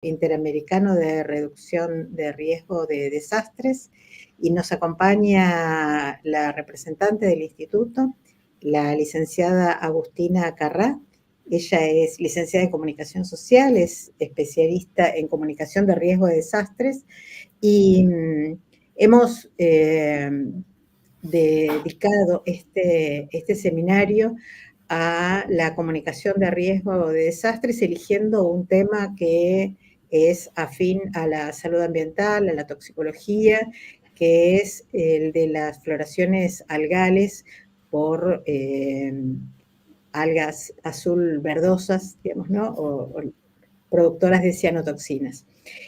Interamericano de Reducción de Riesgo de Desastres, y nos acompaña la representante del instituto, la licenciada Agustina Carrá. Ella es licenciada en Comunicación Social, es especialista en Comunicación de Riesgo de Desastres, y hemos dedicado este seminario a la comunicación de riesgo de desastres, eligiendo un tema que es afín a la salud ambiental, a la toxicología, que es el de las floraciones algales por algas azul verdosas, digamos, ¿no? O productoras de cianotoxinas.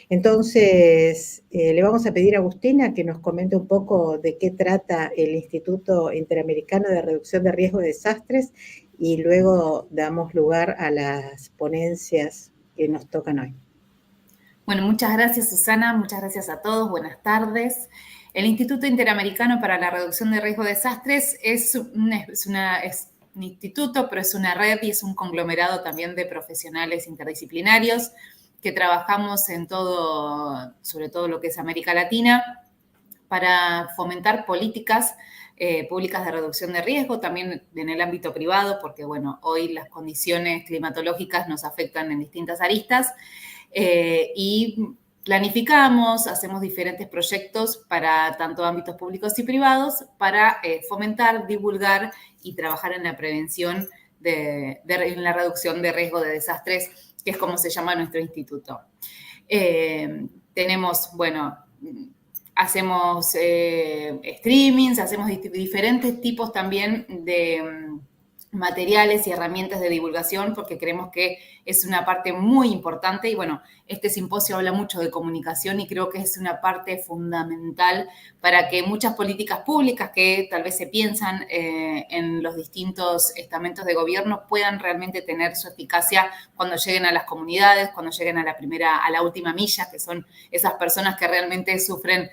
Entonces, le vamos a pedir a Agustina que nos comente un poco de qué trata el Instituto Interamericano de Reducción de Riesgo de Desastres, y luego damos lugar a las ponencias que nos tocan hoy. Bueno, muchas gracias, Susana, muchas gracias a todos, buenas tardes. El Instituto Interamericano para la Reducción de Riesgo de Desastres es un instituto, pero es una red y es un conglomerado también de profesionales interdisciplinarios que trabajamos en todo, sobre todo lo que es América Latina, para fomentar políticas públicas de reducción de riesgo, también en el ámbito privado, porque bueno, hoy las condiciones climatológicas nos afectan en distintas aristas. Y planificamos, hacemos diferentes proyectos para tanto ámbitos públicos y privados para fomentar, divulgar y trabajar en la prevención en la reducción de riesgo de desastres, que es como se llama nuestro instituto. Tenemos, bueno, hacemos streamings, hacemos diferentes tipos también de materiales y herramientas de divulgación, porque creemos que es una parte muy importante. Y bueno, este simposio habla mucho de comunicación y creo que es una parte fundamental para que muchas políticas públicas que tal vez se piensan en los distintos estamentos de gobierno puedan realmente tener su eficacia cuando lleguen a las comunidades, cuando lleguen a la última milla, que son esas personas que realmente sufren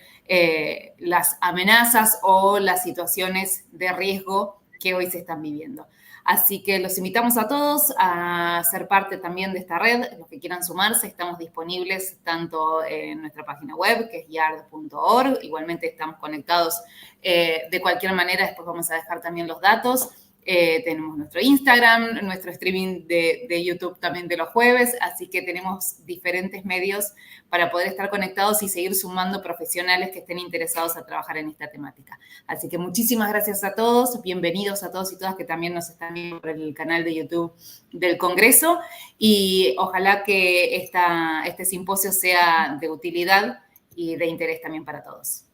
las amenazas o las situaciones de riesgo que hoy se están viviendo. Así que los invitamos a todos a ser parte también de esta red. Los que quieran sumarse, estamos disponibles tanto en nuestra página web, que es yard.org. Igualmente estamos conectados de cualquier manera. Después vamos a dejar también los datos. Tenemos nuestro Instagram, nuestro streaming de YouTube también de los jueves, así que tenemos diferentes medios para poder estar conectados y seguir sumando profesionales que estén interesados a trabajar en esta temática. Así que muchísimas gracias a todos, bienvenidos a todos y todas que también nos están viendo por el canal de YouTube del Congreso, y ojalá que este simposio sea de utilidad y de interés también para todos.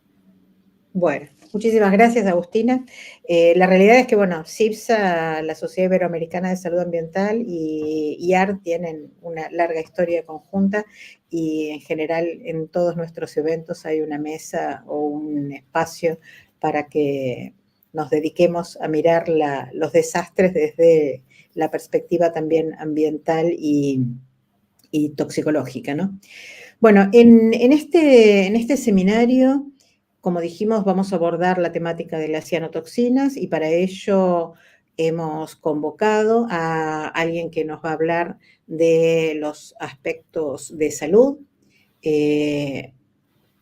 Bueno, muchísimas gracias, Agustina. La realidad es que, bueno, CIBSA, la Sociedad Iberoamericana de Salud Ambiental, y IARD tienen una larga historia conjunta, y en general en todos nuestros eventos hay una mesa o un espacio para que nos dediquemos a mirar los desastres desde la perspectiva también ambiental y toxicológica, ¿no? Bueno, en este seminario, como dijimos, vamos a abordar la temática de las cianotoxinas, y para ello hemos convocado a alguien que nos va a hablar de los aspectos de salud,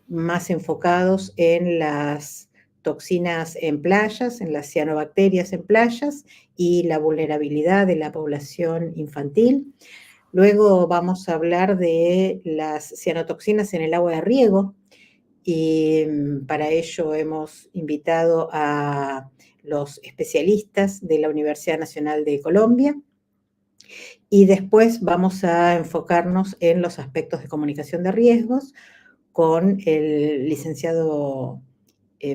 más enfocados en las toxinas en playas, en las cianobacterias en playas y la vulnerabilidad de la población infantil. Luego vamos a hablar de las cianotoxinas en el agua de riego, y para ello hemos invitado a los especialistas de la Universidad Nacional de Colombia. Y después vamos a enfocarnos en los aspectos de comunicación de riesgos con el licenciado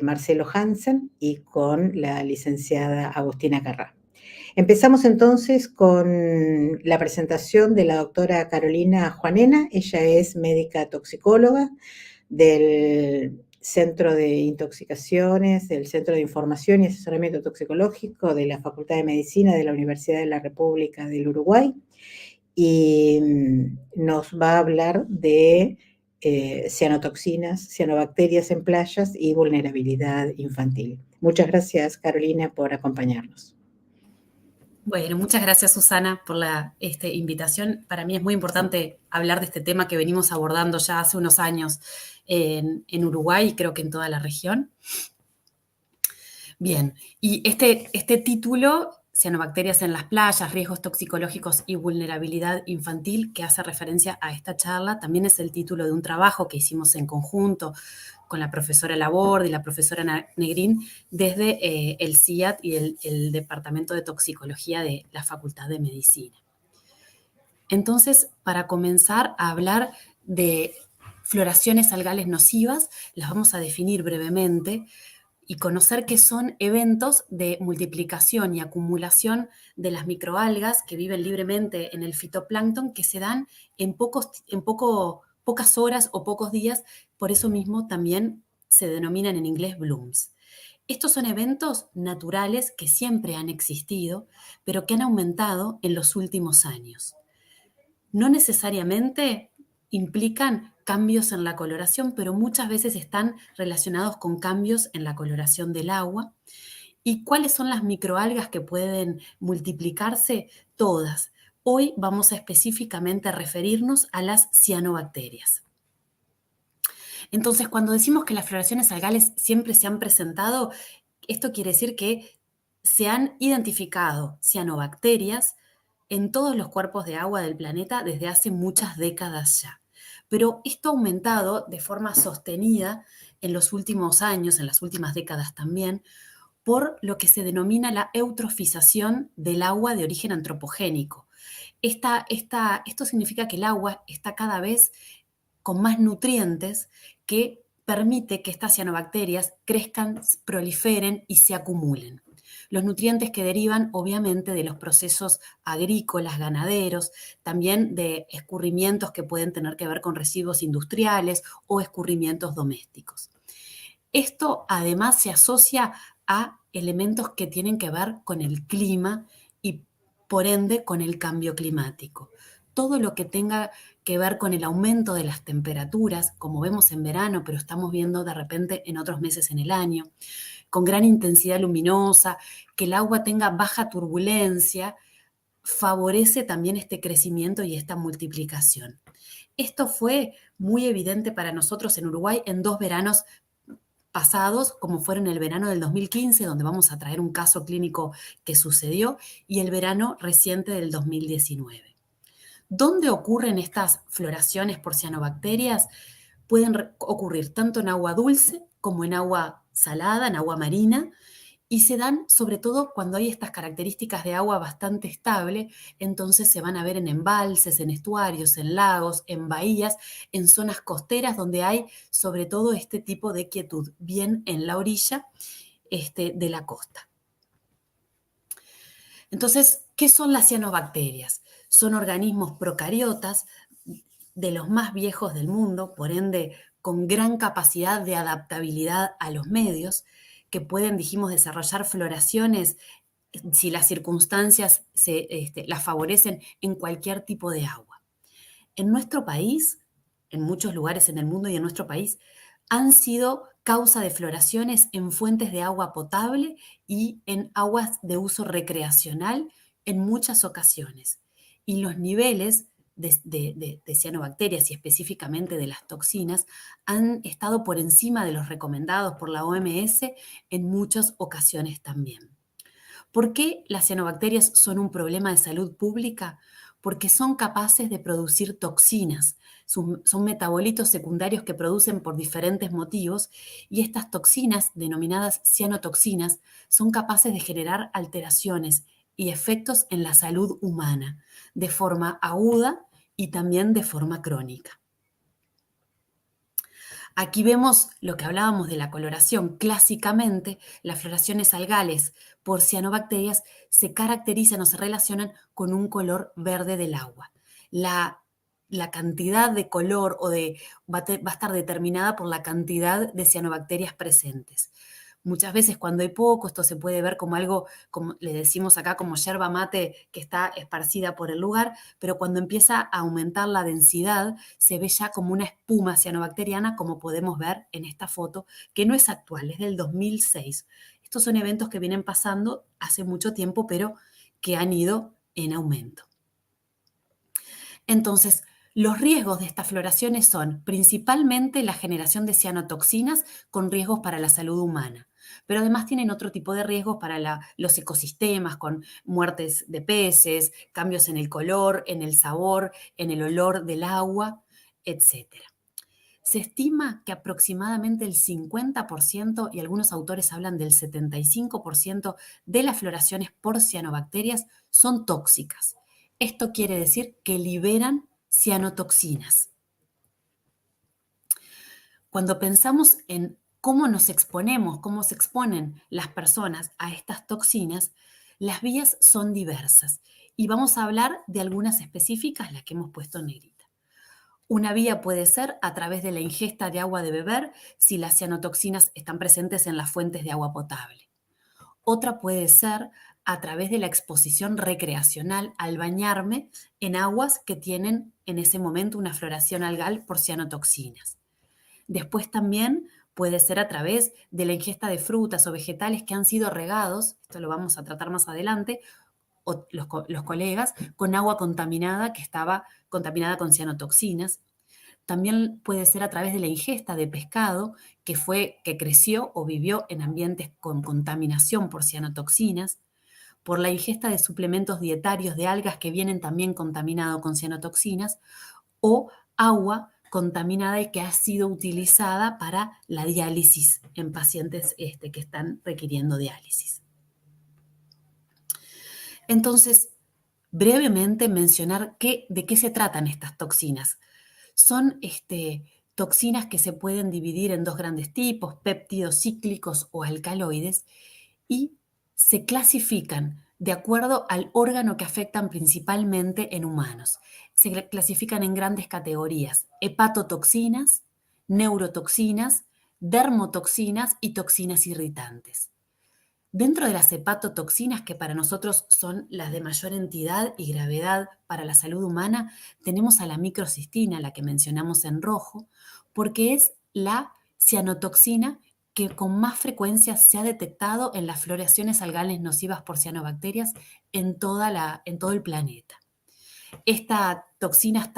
Marcelo Hansen y con la licenciada Agustina Carrá. Empezamos entonces con la presentación de la doctora Carolina Juanena. Ella es médica toxicóloga del Centro de Intoxicaciones, del Centro de Información y Asesoramiento Toxicológico de la Facultad de Medicina de la Universidad de la República del Uruguay, y nos va a hablar de cianotoxinas, cianobacterias en playas y vulnerabilidad infantil. Muchas gracias, Carolina, por acompañarnos. Bueno, muchas gracias Susana por la invitación. Para mí es muy importante hablar de este tema que venimos abordando ya hace unos años en Uruguay y creo que en toda la región. Bien, y este título, Cianobacterias en las playas, riesgos toxicológicos y vulnerabilidad infantil, que hace referencia a esta charla, también es el título de un trabajo que hicimos en conjunto con la profesora Laborde y la profesora Negrín desde el CIAT y el Departamento de Toxicología de la Facultad de Medicina. Entonces, para comenzar a hablar de floraciones algales nocivas, las vamos a definir brevemente y conocer que son eventos de multiplicación y acumulación de las microalgas que viven libremente en el fitoplancton que se dan en pocas horas o pocos días, por eso mismo también se denominan en inglés blooms. Estos son eventos naturales que siempre han existido, pero que han aumentado en los últimos años. No necesariamente implican cambios en la coloración, pero muchas veces están relacionados con cambios en la coloración del agua. ¿Y cuáles son las microalgas que pueden multiplicarse? Todas. Hoy vamos a específicamente referirnos a las cianobacterias. Entonces, cuando decimos que las floraciones algales siempre se han presentado, esto quiere decir que se han identificado cianobacterias en todos los cuerpos de agua del planeta desde hace muchas décadas ya. Pero esto ha aumentado de forma sostenida en los últimos años, en las últimas décadas también, por lo que se denomina la eutrofización del agua de origen antropogénico. Esto significa que el agua está cada vez con más nutrientes que permite que estas cianobacterias crezcan, proliferen y se acumulen. Los nutrientes que derivan obviamente de los procesos agrícolas, ganaderos, también de escurrimientos que pueden tener que ver con residuos industriales o escurrimientos domésticos. Esto además se asocia a elementos que tienen que ver con el clima y por ende con el cambio climático. Todo lo que tenga que ver con el aumento de las temperaturas, como vemos en verano, pero estamos viendo de repente en otros meses en el año, con gran intensidad luminosa, que el agua tenga baja turbulencia, favorece también este crecimiento y esta multiplicación. Esto fue muy evidente para nosotros en Uruguay en 2 veranos pasados, como fueron el verano del 2015, donde vamos a traer un caso clínico que sucedió, y el verano reciente del 2019. ¿Dónde ocurren estas floraciones por cianobacterias? Pueden ocurrir tanto en agua dulce como en agua salada, en agua marina, y se dan sobre todo cuando hay estas características de agua bastante estable, entonces se van a ver en embalses, en estuarios, en lagos, en bahías, en zonas costeras donde hay sobre todo este tipo de quietud, bien en la orilla de la costa. Entonces, ¿qué son las cianobacterias? Son organismos procariotas de los más viejos del mundo, por ende, con gran capacidad de adaptabilidad a los medios, que pueden, dijimos, desarrollar floraciones si las circunstancias las favorecen en cualquier tipo de agua. En nuestro país, en muchos lugares en el mundo y en nuestro país, han sido causa de floraciones en fuentes de agua potable y en aguas de uso recreacional en muchas ocasiones. Y los niveles de cianobacterias y específicamente de las toxinas han estado por encima de los recomendados por la OMS en muchas ocasiones también. ¿Por qué las cianobacterias son un problema de salud pública? Porque son capaces de producir toxinas. Son metabolitos secundarios que producen por diferentes motivos y estas toxinas, denominadas cianotoxinas, son capaces de generar alteraciones y efectos en la salud humana de forma aguda y también de forma crónica. Aquí vemos lo que hablábamos de la coloración. Clásicamente, las floraciones algales por cianobacterias se caracterizan o se relacionan con un color verde del agua. La cantidad de color va a estar determinada por la cantidad de cianobacterias presentes. Muchas veces cuando hay poco, esto se puede ver como algo, como le decimos acá, como yerba mate que está esparcida por el lugar, pero cuando empieza a aumentar la densidad, se ve ya como una espuma cianobacteriana, como podemos ver en esta foto, que no es actual, es del 2006. Estos son eventos que vienen pasando hace mucho tiempo, pero que han ido en aumento. Entonces, los riesgos de estas floraciones son principalmente la generación de cianotoxinas con riesgos para la salud humana, pero además tienen otro tipo de riesgos para los ecosistemas, con muertes de peces, cambios en el color, en el sabor, en el olor del agua, etc. Se estima que aproximadamente el 50%, y algunos autores hablan del 75%, de las floraciones por cianobacterias son tóxicas. Esto quiere decir que liberan cianotoxinas. Cuando pensamos en cómo nos exponemos, cómo se exponen las personas a estas toxinas, las vías son diversas y vamos a hablar de algunas específicas, las que hemos puesto en negrita. Una vía puede ser a través de la ingesta de agua de beber si las cianotoxinas están presentes en las fuentes de agua potable. Otra puede ser a través de la exposición recreacional al bañarme en aguas que tienen en ese momento una floración algal por cianotoxinas. Después también puede ser a través de la ingesta de frutas o vegetales que han sido regados, esto lo vamos a tratar más adelante, o los colegas, con agua contaminada que estaba contaminada con cianotoxinas. También puede ser a través de la ingesta de pescado que creció o vivió en ambientes con contaminación por cianotoxinas, por la ingesta de suplementos dietarios de algas que vienen también contaminados con cianotoxinas, o agua contaminada y que ha sido utilizada para la diálisis en pacientes que están requiriendo diálisis. Entonces, brevemente mencionar de qué se tratan estas toxinas. Son toxinas que se pueden dividir en dos grandes tipos, péptidos cíclicos o alcaloides, y se clasifican de acuerdo al órgano que afectan principalmente en humanos. Se clasifican en grandes categorías: hepatotoxinas, neurotoxinas, dermotoxinas y toxinas irritantes. Dentro de las hepatotoxinas, que para nosotros son las de mayor entidad y gravedad para la salud humana, tenemos a la microcistina, la que mencionamos en rojo, porque es la cianotoxina que con más frecuencia se ha detectado en las floraciones algales nocivas por cianobacterias en todo el planeta. Esta toxina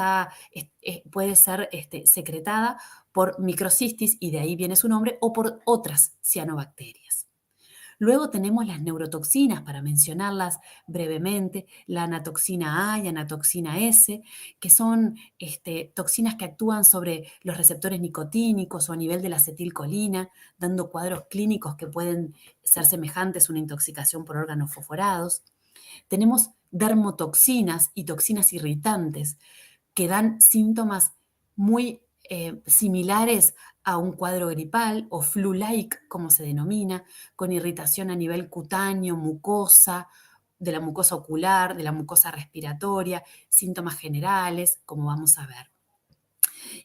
puede ser secretada por microcistis, y de ahí viene su nombre, o por otras cianobacterias. Luego tenemos las neurotoxinas, para mencionarlas brevemente, la anatoxina A y anatoxina S, que son toxinas que actúan sobre los receptores nicotínicos o a nivel de la acetilcolina, dando cuadros clínicos que pueden ser semejantes a una intoxicación por órganos fosforados. Tenemos dermotoxinas y toxinas irritantes que dan síntomas muy similares a un cuadro gripal o flu-like, como se denomina, con irritación a nivel cutáneo, mucosa, de la mucosa ocular, de la mucosa respiratoria, síntomas generales, como vamos a ver.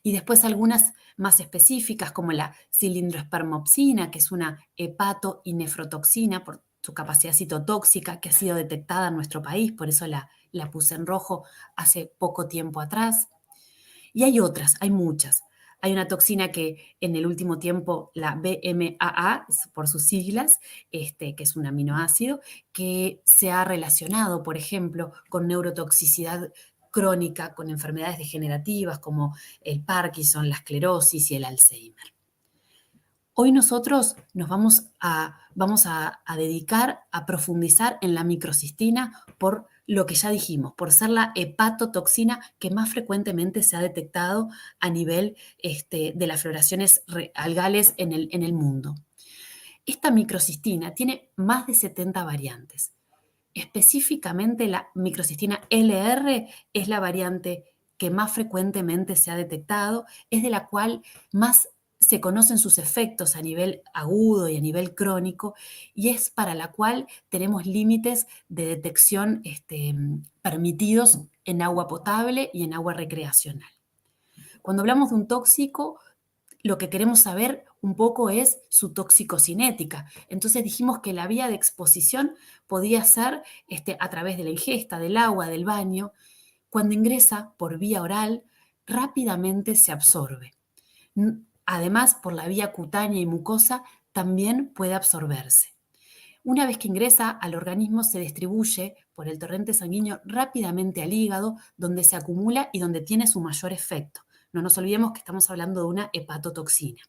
Y después algunas más específicas, como la cilindroespermopsina, que es una hepato- y nefrotoxina por su capacidad citotóxica, que ha sido detectada en nuestro país, por eso la puse en rojo hace poco tiempo atrás. Y hay otras, hay muchas. Hay una toxina que en el último tiempo, la BMAA, por sus siglas, que es un aminoácido, que se ha relacionado, por ejemplo, con neurotoxicidad crónica, con enfermedades degenerativas como el Parkinson, la esclerosis y el Alzheimer. Hoy nosotros nos vamos a dedicar a profundizar en la microcistina por lo que ya dijimos, por ser la hepatotoxina que más frecuentemente se ha detectado a nivel de las floraciones algales en el mundo. Esta microcistina tiene más de 70 variantes. Específicamente la microcistina LR es la variante que más frecuentemente se ha detectado, es de la cual más se conocen sus efectos a nivel agudo y a nivel crónico, y es para la cual tenemos límites de detección permitidos en agua potable y en agua recreacional. Cuando hablamos de un tóxico, lo que queremos saber un poco es su toxicocinética. Entonces dijimos que la vía de exposición podía ser a través de la ingesta, del agua, del baño. Cuando ingresa por vía oral, rápidamente se absorbe. Además, por la vía cutánea y mucosa, también puede absorberse. Una vez que ingresa al organismo, se distribuye por el torrente sanguíneo rápidamente al hígado, donde se acumula y donde tiene su mayor efecto. No nos olvidemos que estamos hablando de una hepatotoxina.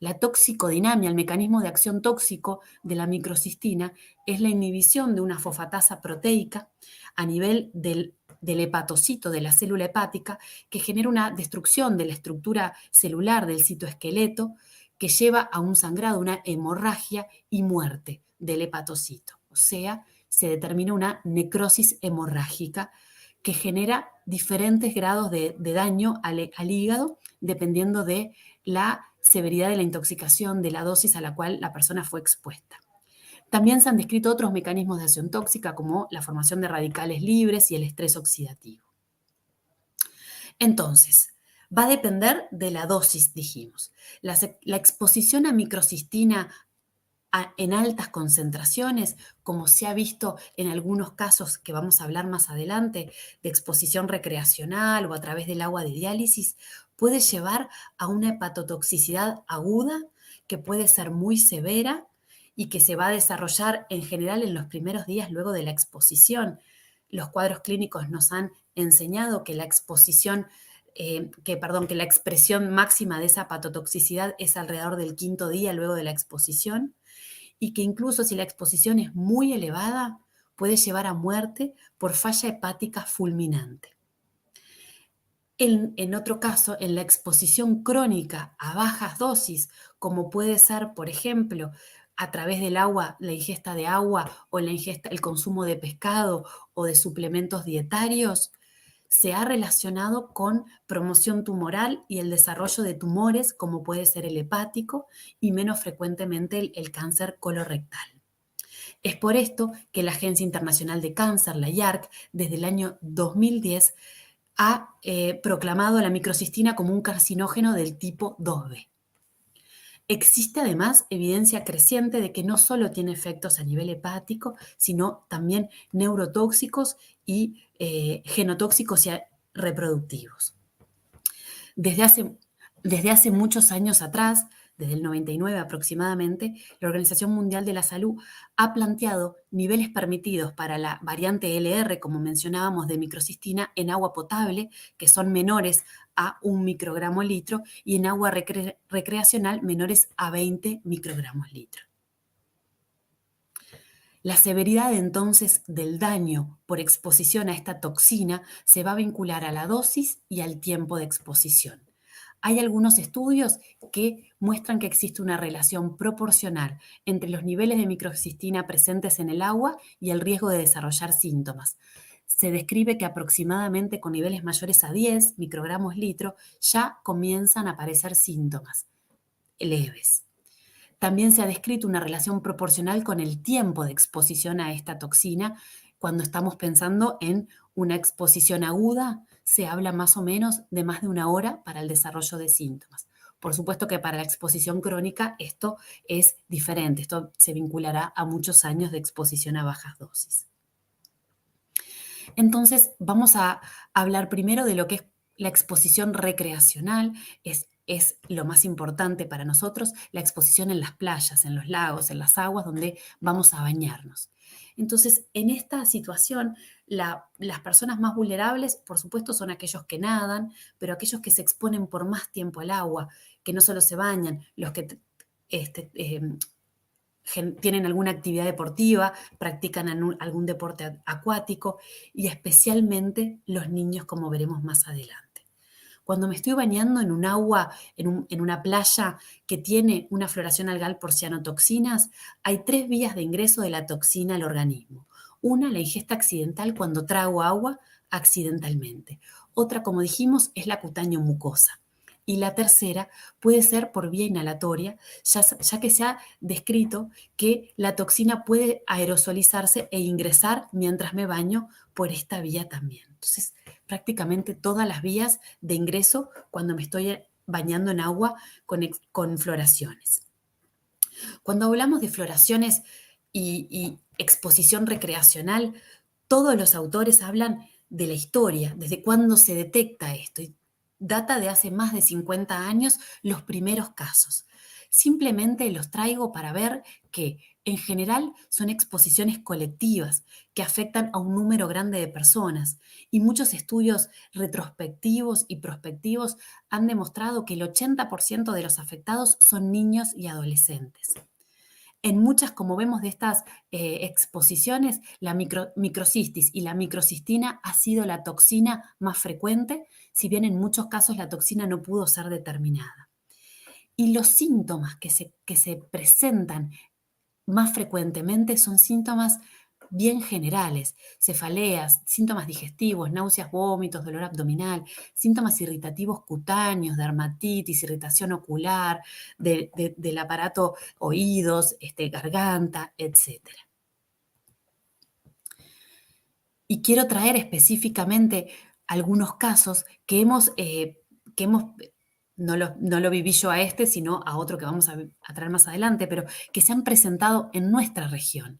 La toxicodinamia, el mecanismo de acción tóxico de la microcistina, es la inhibición de una fosfatasa proteica a nivel del hepatocito, de la célula hepática, que genera una destrucción de la estructura celular del citoesqueleto, que lleva a un sangrado, una hemorragia y muerte del hepatocito. O sea, se determina una necrosis hemorrágica que genera diferentes grados de daño al hígado, dependiendo de la severidad de la intoxicación, de la dosis a la cual la persona fue expuesta. También se han descrito otros mecanismos de acción tóxica, como la formación de radicales libres y el estrés oxidativo. Entonces, va a depender de la dosis, dijimos. La exposición a microcistina en altas concentraciones, como se ha visto en algunos casos que vamos a hablar más adelante, de exposición recreacional o a través del agua de diálisis, puede llevar a una hepatotoxicidad aguda que puede ser muy severa y que se va a desarrollar en general en los primeros días luego de la exposición. Los cuadros clínicos nos han enseñado que la exposición que la expresión máxima de esa hepatotoxicidad es alrededor del 5.º día luego de la exposición, y que incluso si la exposición es muy elevada, puede llevar a muerte por falla hepática fulminante. En otro caso, en la exposición crónica a bajas dosis, como puede ser, por ejemplo, a través del agua, la ingesta de agua o el consumo de pescado o de suplementos dietarios, se ha relacionado con promoción tumoral y el desarrollo de tumores, como puede ser el hepático y menos frecuentemente el cáncer colorectal. Es por esto que la Agencia Internacional de Cáncer, la IARC, desde el año 2010 ha proclamado a la microcistina como un carcinógeno del tipo 2B. Existe además evidencia creciente de que no solo tiene efectos a nivel hepático, sino también neurotóxicos y genotóxicos y reproductivos. Desde hace muchos años atrás, desde el 99 aproximadamente, la Organización Mundial de la Salud ha planteado niveles permitidos para la variante LR, como mencionábamos, de microcistina en agua potable, que son menores a 1 microgramo litro, y en agua recreacional menores a 20 microgramos litro. La severidad entonces del daño por exposición a esta toxina se va a vincular a la dosis y al tiempo de exposición. Hay algunos estudios que muestran que existe una relación proporcional entre los niveles de microcistina presentes en el agua y el riesgo de desarrollar síntomas. Se describe que aproximadamente con niveles mayores a 10 microgramos litro ya comienzan a aparecer síntomas leves. También se ha descrito una relación proporcional con el tiempo de exposición a esta toxina. Cuando estamos pensando en una exposición aguda, se habla más o menos de más de 1 hora para el desarrollo de síntomas. Por supuesto que para la exposición crónica esto es diferente. Esto se vinculará a muchos años de exposición a bajas dosis. Entonces, vamos a hablar primero de lo que es la exposición recreacional. Es lo más importante para nosotros, la exposición en las playas, en los lagos, en las aguas donde vamos a bañarnos. Entonces, en esta situación, las personas más vulnerables, por supuesto, son aquellos que nadan, pero aquellos que se exponen por más tiempo al agua, que no solo se bañan, los que tienen alguna actividad deportiva, practican algún deporte acuático, y especialmente los niños, como veremos más adelante. Cuando me estoy bañando en un agua, en una playa que tiene una floración algal por cianotoxinas, hay 3 vías de ingreso de la toxina al organismo. Una, la ingesta accidental cuando trago agua accidentalmente. Otra, como dijimos, es la cutáneo-mucosa. Y la tercera puede ser por vía inhalatoria, ya que se ha descrito que la toxina puede aerosolizarse e ingresar mientras me baño por esta vía también. Entonces, prácticamente todas las vías de ingreso cuando me estoy bañando en agua con floraciones. Cuando hablamos de floraciones y exposición recreacional, todos los autores hablan de la historia, desde cuándo se detecta esto. Y data de hace más de 50 años los primeros casos. Simplemente los traigo para ver que En general, son exposiciones colectivas que afectan a un número grande de personas y muchos estudios retrospectivos y prospectivos han demostrado que el 80% de los afectados son niños y adolescentes. En muchas, como vemos de estas exposiciones, la microcistis y la microcistina ha sido la toxina más frecuente, si bien en muchos casos la toxina no pudo ser determinada. Y los síntomas que se presentan más frecuentemente son síntomas bien generales, cefaleas, síntomas digestivos, náuseas, vómitos, dolor abdominal, síntomas irritativos cutáneos, dermatitis, irritación ocular, del aparato oídos, garganta, etc. Y quiero traer específicamente algunos casos que no lo viví yo a este, sino a otro que vamos a traer más adelante, pero que se han presentado en nuestra región,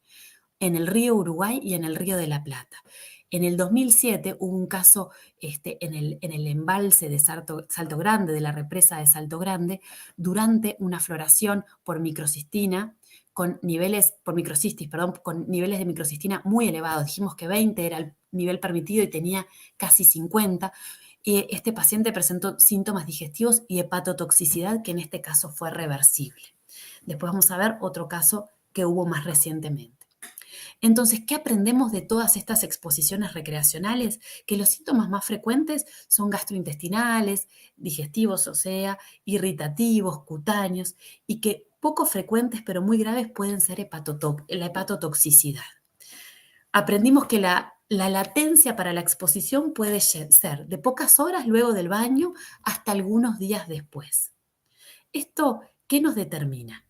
en el río Uruguay y en el río de la Plata. En el 2007 hubo un caso en el embalse de Salto Grande, de la represa de Salto Grande, durante una floración por microcistina, con niveles de microcistina muy elevados. Dijimos que 20 era el nivel permitido y tenía casi 50. Y este paciente presentó síntomas digestivos y hepatotoxicidad, que en este caso fue reversible. Después vamos a ver otro caso que hubo más recientemente. Entonces, ¿qué aprendemos de todas estas exposiciones recreacionales? Que los síntomas más frecuentes son gastrointestinales, digestivos, o sea, irritativos, cutáneos, y que poco frecuentes pero muy graves pueden ser la hepatotoxicidad. Aprendimos que la latencia para la exposición puede ser de pocas horas luego del baño hasta algunos días después. ¿Esto qué nos determina?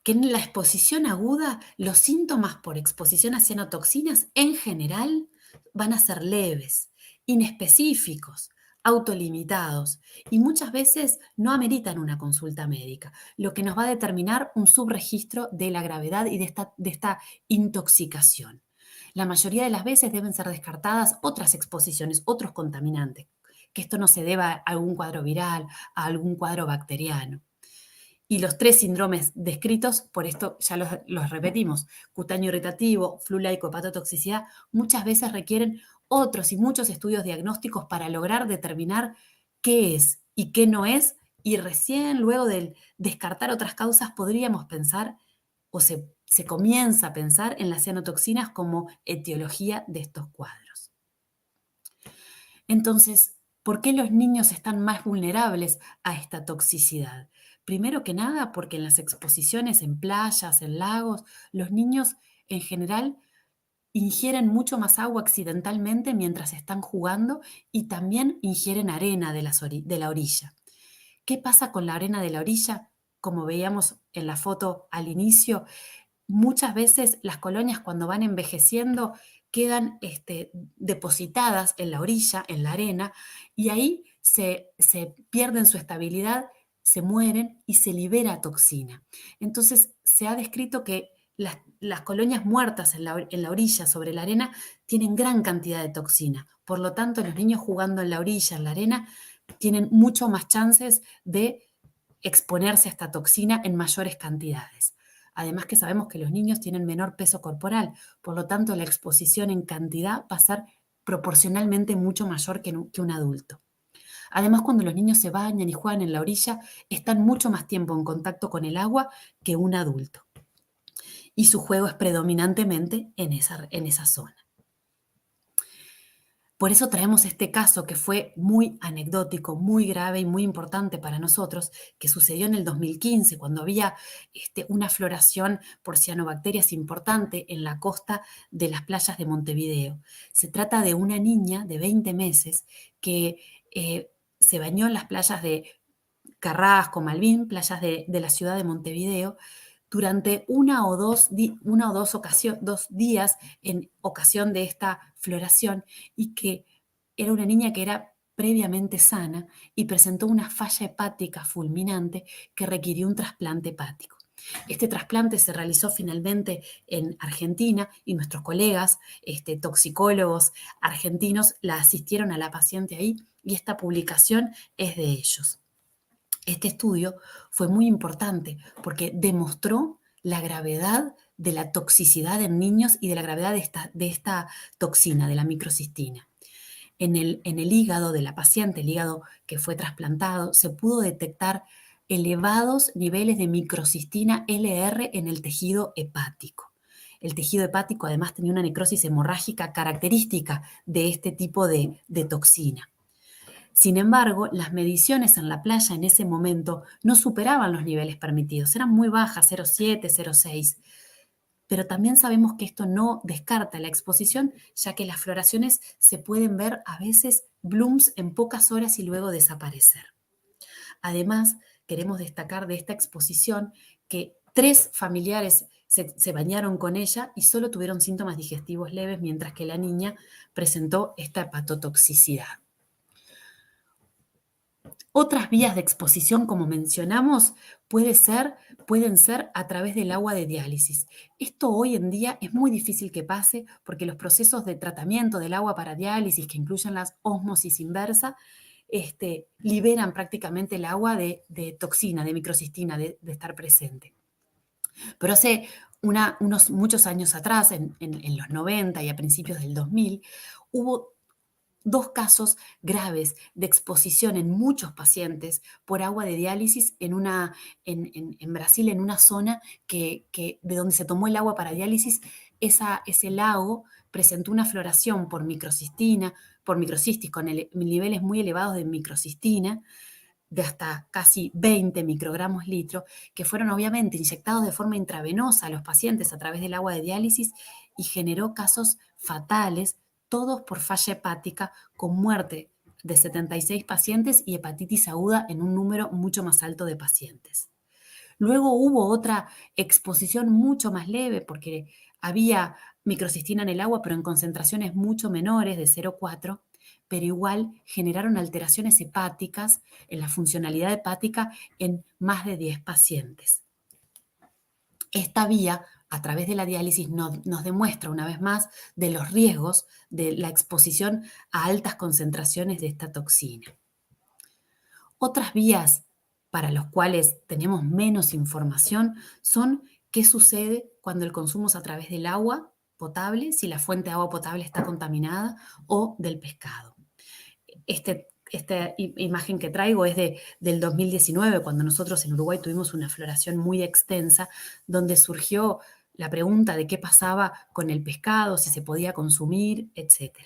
Que en la exposición aguda los síntomas por exposición a cianotoxinas en general van a ser leves, inespecíficos, autolimitados y muchas veces no ameritan una consulta médica, lo que nos va a determinar un subregistro de la gravedad y de esta intoxicación. La mayoría de las veces deben ser descartadas otras exposiciones, otros contaminantes, que esto no se deba a algún cuadro viral, a algún cuadro bacteriano. Y los 3 síndromes descritos, por esto ya los repetimos, cutáneo irritativo, flu-laico, hepatotoxicidad, muchas veces requieren otros y muchos estudios diagnósticos para lograr determinar qué es y qué no es, y recién luego de descartar otras causas podríamos pensar, o se comienza a pensar en las cianotoxinas como etiología de estos cuadros. Entonces, ¿por qué los niños están más vulnerables a esta toxicidad? Primero que nada, porque en las exposiciones en playas, en lagos, los niños en general ingieren mucho más agua accidentalmente mientras están jugando y también ingieren arena de la orilla. ¿Qué pasa con la arena de la orilla? Como veíamos en la foto al inicio, muchas veces las colonias cuando van envejeciendo quedan depositadas en la orilla, en la arena, y ahí se pierden su estabilidad, se mueren y se libera toxina. Entonces se ha descrito que las colonias muertas en la orilla, sobre la arena, tienen gran cantidad de toxina. Por lo tanto, los niños jugando en la orilla, en la arena, tienen mucho más chances de exponerse a esta toxina en mayores cantidades. Además que sabemos que los niños tienen menor peso corporal, por lo tanto la exposición en cantidad va a ser proporcionalmente mucho mayor que un adulto. Además, cuando los niños se bañan y juegan en la orilla, están mucho más tiempo en contacto con el agua que un adulto. Y su juego es predominantemente en esa zona. Por eso traemos este caso que fue muy anecdótico, muy grave y muy importante para nosotros, que sucedió en el 2015, cuando había una floración por cianobacterias importante en la costa de las playas de Montevideo. Se trata de una niña de 20 meses que se bañó en las playas de Carrasco, Malvin, playas de la ciudad de Montevideo, durante una o dos días en ocasión de esta floración, y que era una niña que era previamente sana y presentó una falla hepática fulminante que requirió un trasplante hepático. Este trasplante se realizó finalmente en Argentina y nuestros colegas toxicólogos argentinos la asistieron a la paciente ahí, y esta publicación es de ellos. Este estudio fue muy importante porque demostró la gravedad de la toxicidad en niños y de la gravedad de esta toxina, de la microcistina. En el hígado de la paciente, el hígado que fue trasplantado, se pudo detectar elevados niveles de microcistina LR en el tejido hepático. El tejido hepático además tenía una necrosis hemorrágica característica de este tipo de toxina. Sin embargo, las mediciones en la playa en ese momento no superaban los niveles permitidos, eran muy bajas, 0,7, 0,6. Pero también sabemos que esto no descarta la exposición, ya que las floraciones se pueden ver a veces blooms en pocas horas y luego desaparecer. Además, queremos destacar de esta exposición que 3 familiares se bañaron con ella y solo tuvieron síntomas digestivos leves, mientras que la niña presentó esta hepatotoxicidad. Otras vías de exposición, como mencionamos, pueden ser a través del agua de diálisis. Esto hoy en día es muy difícil que pase porque los procesos de tratamiento del agua para diálisis, que incluyen la ósmosis inversa, liberan prácticamente el agua de toxina, de microcistina, de estar presente. Pero hace muchos años atrás, en los 90 y a principios del 2000, hubo 2 casos graves de exposición en muchos pacientes por agua de diálisis en Brasil, en una zona de donde se tomó el agua para diálisis. Ese lago presentó una floración por microcistis, con niveles muy elevados de microcistina, de hasta casi 20 microgramos litro, que fueron obviamente inyectados de forma intravenosa a los pacientes a través del agua de diálisis y generó casos fatales, todos por falla hepática, con muerte de 76 pacientes y hepatitis aguda en un número mucho más alto de pacientes. Luego hubo otra exposición mucho más leve porque había microcistina en el agua, pero en concentraciones mucho menores, de 0,4, pero igual generaron alteraciones hepáticas en la funcionalidad hepática en más de 10 pacientes. Esta vía, a través de la diálisis, nos demuestra una vez más de los riesgos de la exposición a altas concentraciones de esta toxina. Otras vías para las cuales tenemos menos información son qué sucede cuando el consumo es a través del agua potable, si la fuente de agua potable está contaminada, o del pescado. Esta imagen que traigo es del 2019, cuando nosotros en Uruguay tuvimos una floración muy extensa, donde surgió la pregunta de qué pasaba con el pescado, si se podía consumir, etc.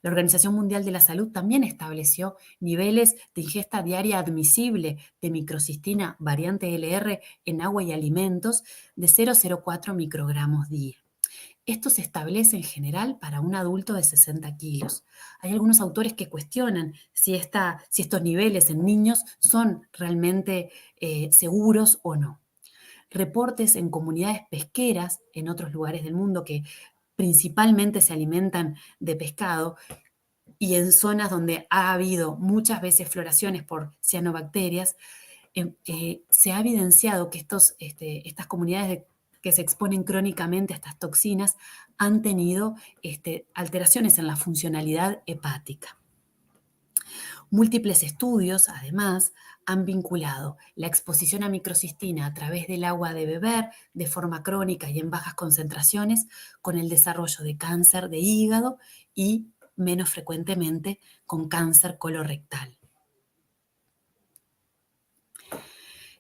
La Organización Mundial de la Salud también estableció niveles de ingesta diaria admisible de microcistina variante LR en agua y alimentos de 0,04 microgramos día. Esto se establece en general para un adulto de 60 kilos. Hay algunos autores que cuestionan si estos niveles en niños son realmente seguros o no. Reportes en comunidades pesqueras en otros lugares del mundo que principalmente se alimentan de pescado y en zonas donde ha habido muchas veces floraciones por cianobacterias, se ha evidenciado que estas comunidades que se exponen crónicamente a estas toxinas han tenido alteraciones en la funcionalidad hepática. Múltiples estudios, además, han vinculado la exposición a microcistina a través del agua de beber de forma crónica y en bajas concentraciones con el desarrollo de cáncer de hígado y, menos frecuentemente, con cáncer colorectal.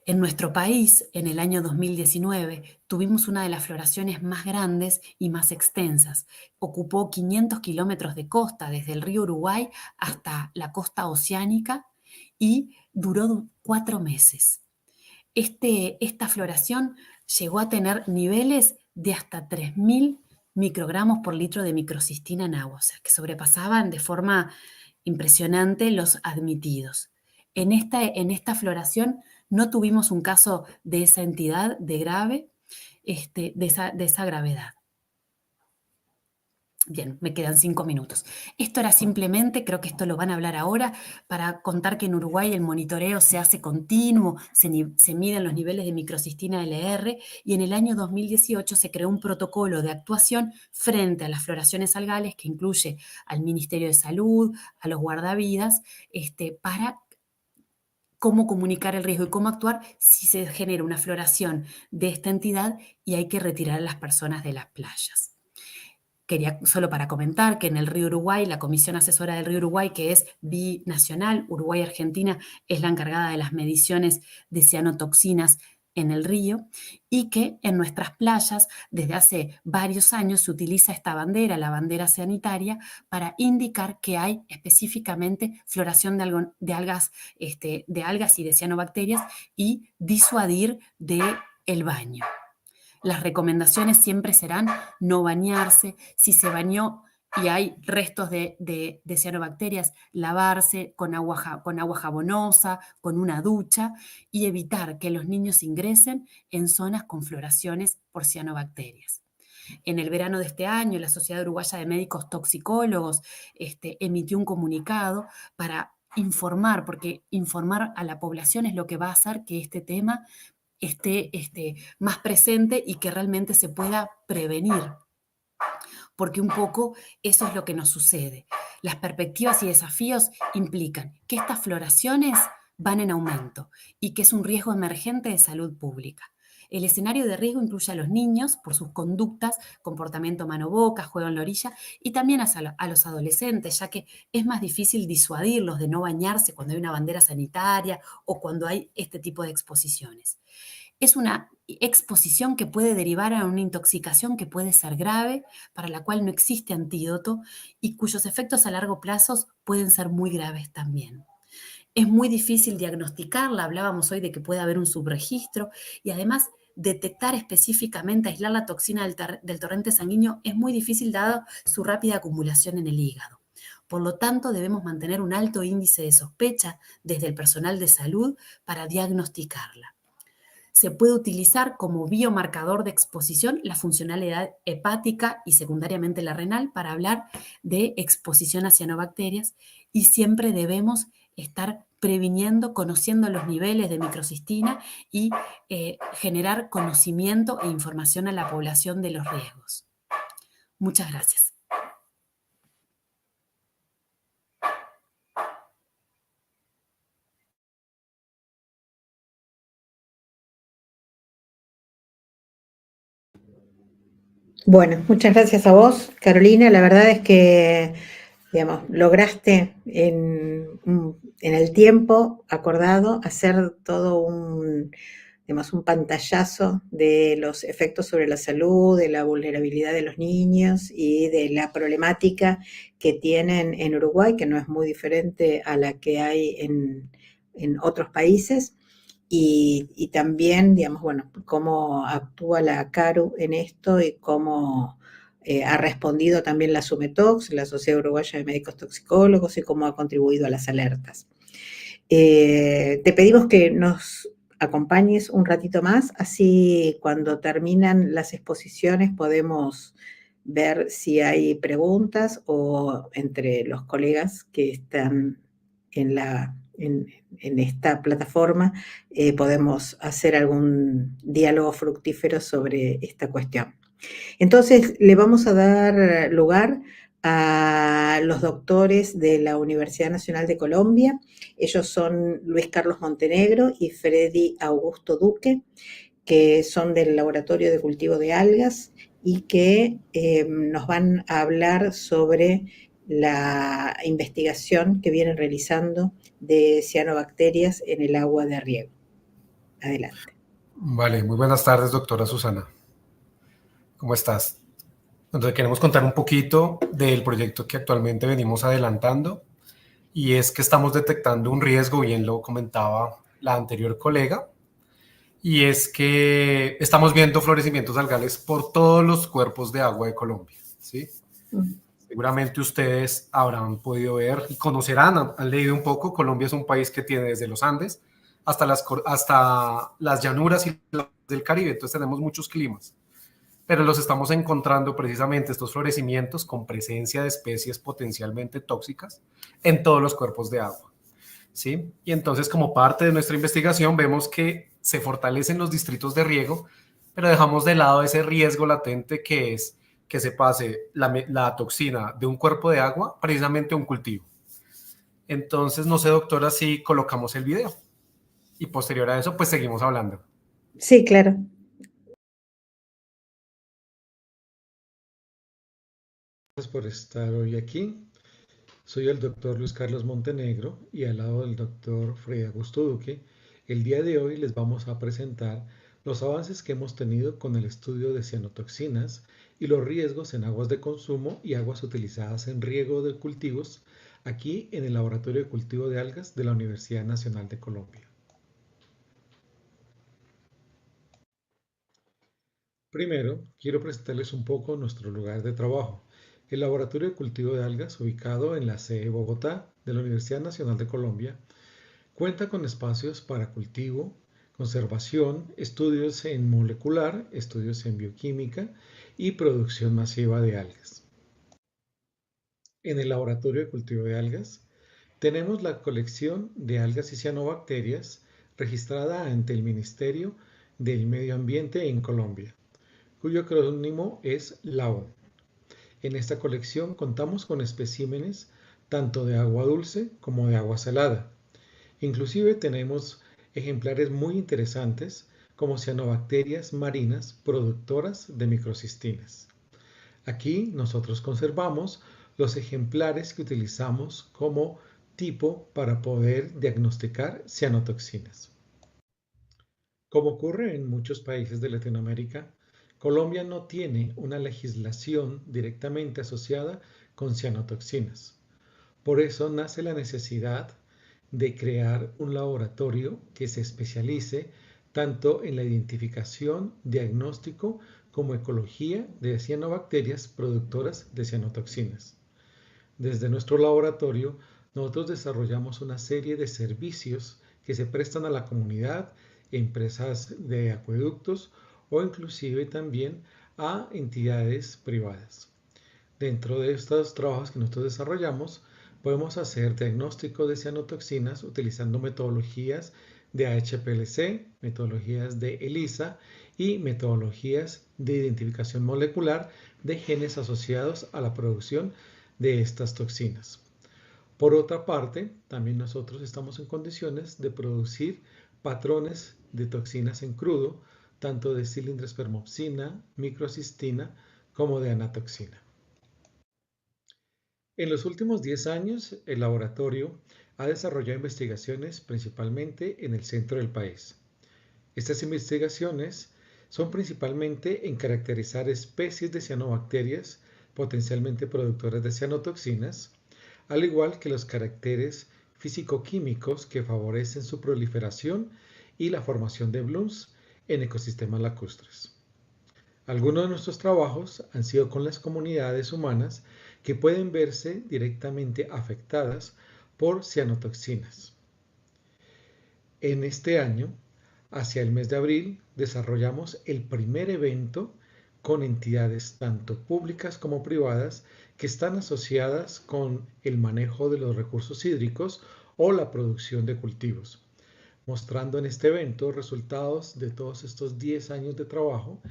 En nuestro país, en el año 2019, tuvimos una de las floraciones más grandes y más extensas. Ocupó 500 kilómetros de costa, desde el río Uruguay hasta la costa oceánica, y duró 4 meses. Esta floración llegó a tener niveles de hasta 3.000 microgramos por litro de microcistina en agua, o sea, que sobrepasaban de forma impresionante los admitidos. En esta floración no tuvimos un caso de esa entidad de grave, de esa gravedad. Bien, me quedan 5 minutos. Esto era simplemente, creo que esto lo van a hablar ahora, para contar que en Uruguay el monitoreo se hace continuo, se miden los niveles de microcistina LR y en el año 2018 se creó un protocolo de actuación frente a las floraciones algales que incluye al Ministerio de Salud, a los guardavidas, para cómo comunicar el riesgo y cómo actuar si se genera una floración de esta entidad y hay que retirar a las personas de las playas. Quería solo para comentar que en el río Uruguay, la Comisión Asesora del Río Uruguay, que es binacional, Uruguay-Argentina, es la encargada de las mediciones de cianotoxinas en el río, y que en nuestras playas desde hace varios años se utiliza esta bandera, la bandera sanitaria, para indicar que hay específicamente floración de algas y de cianobacterias y disuadir del baño. Las recomendaciones siempre serán no bañarse. Si se bañó y hay restos de cianobacterias, lavarse con agua jabonosa, con una ducha, y evitar que los niños ingresen en zonas con floraciones por cianobacterias. En el verano de este año, la Sociedad Uruguaya de Médicos Toxicólogos emitió un comunicado para informar, porque informar a la población es lo que va a hacer que este tema esté más presente y que realmente se pueda prevenir, porque un poco eso es lo que nos sucede. Las perspectivas y desafíos implican que estas floraciones van en aumento y que es un riesgo emergente de salud pública. El escenario de riesgo incluye a los niños por sus conductas, comportamiento mano-boca, juego en la orilla, y también a los adolescentes, ya que es más difícil disuadirlos de no bañarse cuando hay una bandera sanitaria o cuando hay este tipo de exposiciones. Es una exposición que puede derivar a una intoxicación que puede ser grave, para la cual no existe antídoto y cuyos efectos a largo plazo pueden ser muy graves también. Es muy difícil diagnosticarla, hablábamos hoy de que puede haber un subregistro, y además detectar específicamente, aislar la toxina del torrente sanguíneo es muy difícil dado su rápida acumulación en el hígado. Por lo tanto, debemos mantener un alto índice de sospecha desde el personal de salud para diagnosticarla. Se puede utilizar como biomarcador de exposición la funcionalidad hepática y secundariamente la renal para hablar de exposición a cianobacterias, y siempre debemos estar previniendo, conociendo los niveles de microcistina y generar conocimiento e información a la población de los riesgos. Muchas gracias. Bueno, muchas gracias a vos, Carolina. La verdad es que, digamos, lograste en el tiempo acordado hacer todo un pantallazo de los efectos sobre la salud, de la vulnerabilidad de los niños y de la problemática que tienen en Uruguay, que no es muy diferente a la que hay en otros países. Y también, digamos, bueno, cómo actúa la CARU en esto y cómo ha respondido también la SUMETOX, la Sociedad Uruguaya de Médicos Toxicólogos, y cómo ha contribuido a las alertas. Te pedimos que nos acompañes un ratito más, así cuando terminan las exposiciones podemos ver si hay preguntas o entre los colegas que están en esta plataforma podemos hacer algún diálogo fructífero sobre esta cuestión. Entonces, le vamos a dar lugar a los doctores de la Universidad Nacional de Colombia. Ellos son Luis Carlos Montenegro y Freddy Augusto Duque, que son del Laboratorio de Cultivo de Algas y que nos van a hablar sobre la investigación que vienen realizando de cianobacterias en el agua de riego. Adelante. Vale, muy buenas tardes, doctora Susana. ¿Cómo estás? Entonces queremos contar un poquito del proyecto que actualmente venimos adelantando, y es que estamos detectando un riesgo, bien lo comentaba la anterior colega, y es que estamos viendo florecimientos algales por todos los cuerpos de agua de Colombia, ¿sí? Seguramente ustedes habrán podido ver y conocerán, han leído un poco. Colombia es un país que tiene desde los Andes hasta las llanuras y del Caribe, entonces tenemos muchos climas, pero los estamos encontrando precisamente estos florecimientos con presencia de especies potencialmente tóxicas en todos los cuerpos de agua, ¿sí? Y entonces, como parte de nuestra investigación, vemos que se fortalecen los distritos de riego, pero dejamos de lado ese riesgo latente que es que se pase la toxina de un cuerpo de agua precisamente a un cultivo. Entonces, no sé, doctora, si colocamos el video. y posterior a eso, pues seguimos hablando. Sí, claro. Gracias por estar hoy aquí. Soy el doctor Luis Carlos Montenegro y al lado del doctor Freddy Augusto Duque, el día de hoy les vamos a presentar los avances que hemos tenido con el estudio de cianotoxinas y los riesgos en aguas de consumo y aguas utilizadas en riego de cultivos aquí en el Laboratorio de Cultivo de Algas de la Universidad Nacional de Colombia. Primero, quiero presentarles un poco nuestro lugar de trabajo. El Laboratorio de Cultivo de Algas, ubicado en la sede Bogotá de la Universidad Nacional de Colombia, cuenta con espacios para cultivo, conservación, estudios en molecular, estudios en bioquímica y producción masiva de algas. En el Laboratorio de Cultivo de Algas tenemos la colección de algas y cianobacterias registrada ante el Ministerio del Medio Ambiente en Colombia, cuyo acrónimo es LAO. En esta colección contamos con especímenes tanto de agua dulce como de agua salada. Inclusive tenemos ejemplares muy interesantes como cianobacterias marinas productoras de microcistinas. Aquí nosotros conservamos los ejemplares que utilizamos como tipo para poder diagnosticar cianotoxinas. Como ocurre en muchos países de Latinoamérica, Colombia no tiene una legislación directamente asociada con cianotoxinas. Por eso nace la necesidad de crear un laboratorio que se especialice tanto en la identificación, diagnóstico como ecología de cianobacterias productoras de cianotoxinas. Desde nuestro laboratorio, nosotros desarrollamos una serie de servicios que se prestan a la comunidad, empresas de acueductos o inclusive también a entidades privadas. Dentro de estos trabajos que nosotros desarrollamos, podemos hacer diagnóstico de cianotoxinas utilizando metodologías de HPLC, metodologías de ELISA y metodologías de identificación molecular de genes asociados a la producción de estas toxinas. Por otra parte, también nosotros estamos en condiciones de producir patrones de toxinas en crudo, tanto de cilindroespermopsina, microcistina, como de anatoxina. En los últimos 10 años, el laboratorio ha desarrollado investigaciones principalmente en el centro del país. Estas investigaciones son principalmente en caracterizar especies de cianobacterias potencialmente productoras de cianotoxinas, al igual que los caracteres físico-químicos que favorecen su proliferación y la formación de blooms en ecosistemas lacustres. Algunos de nuestros trabajos han sido con las comunidades humanas que pueden verse directamente afectadas por cianotoxinas. En este año, hacia el mes de abril, desarrollamos el primer evento con entidades tanto públicas como privadas que están asociadas con el manejo de los recursos hídricos o la producción de cultivos, mostrando en este evento resultados de todos estos 10 años de trabajo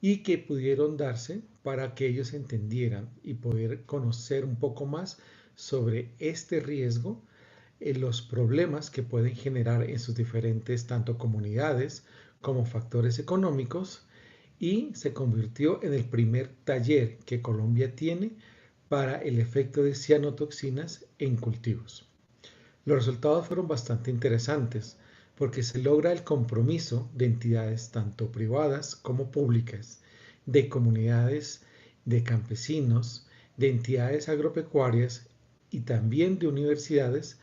y que pudieron darse para que ellos entendieran y poder conocer un poco más sobre este riesgo, los problemas que pueden generar en sus diferentes tanto comunidades como factores económicos, y se convirtió en el primer taller que Colombia tiene para el efecto de cianotoxinas en cultivos. Los resultados fueron bastante interesantes porque se logra el compromiso de entidades tanto privadas como públicas, de comunidades, de campesinos, de entidades agropecuarias y también de universidades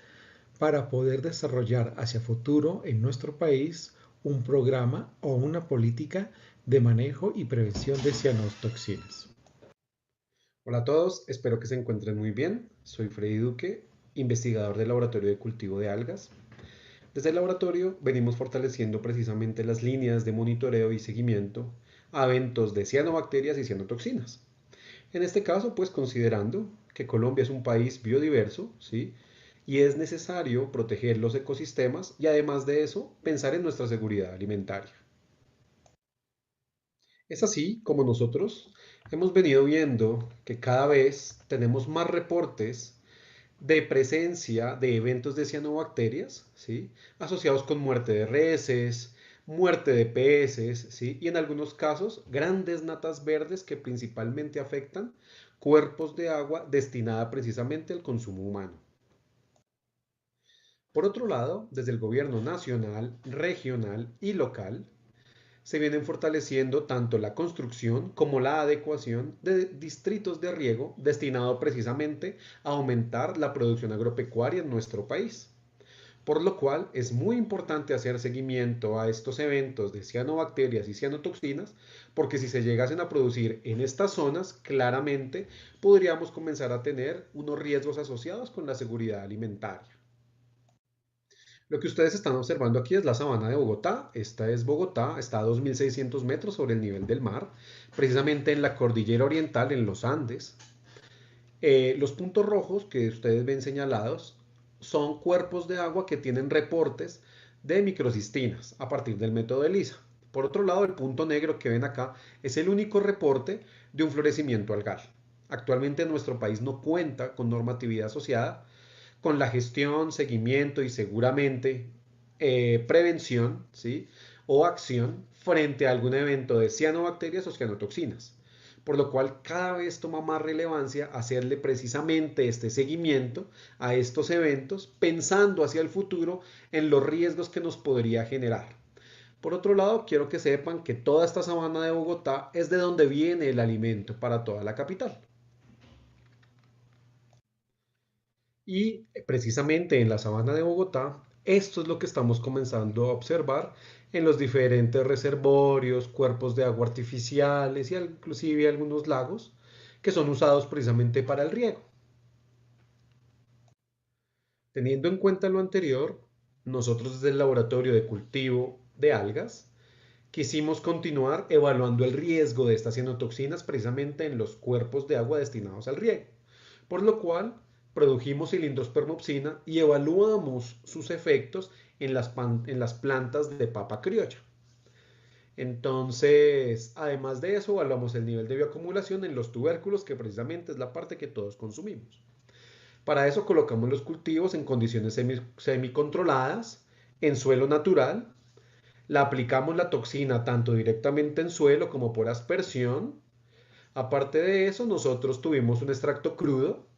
para poder desarrollar hacia futuro en nuestro país un programa o una política de manejo y prevención de cianotoxinas. Hola a todos, espero que se encuentren muy bien. Soy Freddy Duque, investigador del Laboratorio de Cultivo de Algas. Desde el laboratorio venimos fortaleciendo precisamente las líneas de monitoreo y seguimiento a eventos de cianobacterias y cianotoxinas. En este caso, pues considerando que Colombia es un país biodiverso, ¿sí? Y es necesario proteger los ecosistemas y además de eso, pensar en nuestra seguridad alimentaria. Es así como nosotros hemos venido viendo que cada vez tenemos más reportes de presencia de eventos de cianobacterias, ¿sí? Asociados con muerte de reses, muerte de peces, ¿sí? Y en algunos casos, grandes natas verdes que principalmente afectan cuerpos de agua destinada precisamente al consumo humano. Por otro lado, desde el gobierno nacional, regional y local, se vienen fortaleciendo tanto la construcción como la adecuación de distritos de riego destinado precisamente a aumentar la producción agropecuaria en nuestro país. Por lo cual es muy importante hacer seguimiento a estos eventos de cianobacterias y cianotoxinas, porque si se llegasen a producir en estas zonas, claramente podríamos comenzar a tener unos riesgos asociados con la seguridad alimentaria. Lo que ustedes están observando aquí es la sabana de Bogotá. Esta es Bogotá, está a 2.600 metros sobre el nivel del mar, precisamente en la cordillera oriental, en los Andes. Los puntos rojos que ustedes ven señalados son cuerpos de agua que tienen reportes de microcistinas a partir del método ELISA. Por otro lado, el punto negro que ven acá es el único reporte de un florecimiento algal. Actualmente nuestro país no cuenta con normatividad asociada con la gestión, seguimiento y seguramente prevención, ¿sí? O acción frente a algún evento de cianobacterias o cianotoxinas. Por lo cual cada vez toma más relevancia hacerle precisamente este seguimiento a estos eventos, pensando hacia el futuro en los riesgos que nos podría generar. Por otro lado, quiero que sepan que toda esta sabana de Bogotá es de donde viene el alimento para toda la capital. Y precisamente en la sabana de Bogotá, esto es lo que estamos comenzando a observar en los diferentes reservorios, cuerpos de agua artificiales y inclusive algunos lagos que son usados precisamente para el riego. Teniendo en cuenta lo anterior, nosotros desde el laboratorio de cultivo de algas quisimos continuar evaluando el riesgo de estas cianotoxinas precisamente en los cuerpos de agua destinados al riego, por lo cual produjimos cilindrospermopsina y evaluamos sus efectos en las plantas de papa criolla. Entonces, además de eso, evaluamos el nivel de bioacumulación en los tubérculos, que precisamente es la parte que todos consumimos. Para eso colocamos los cultivos en condiciones semicontroladas, en suelo natural. Le aplicamos la toxina tanto directamente en suelo como por aspersión. Aparte de eso, nosotros tuvimos un extracto crudo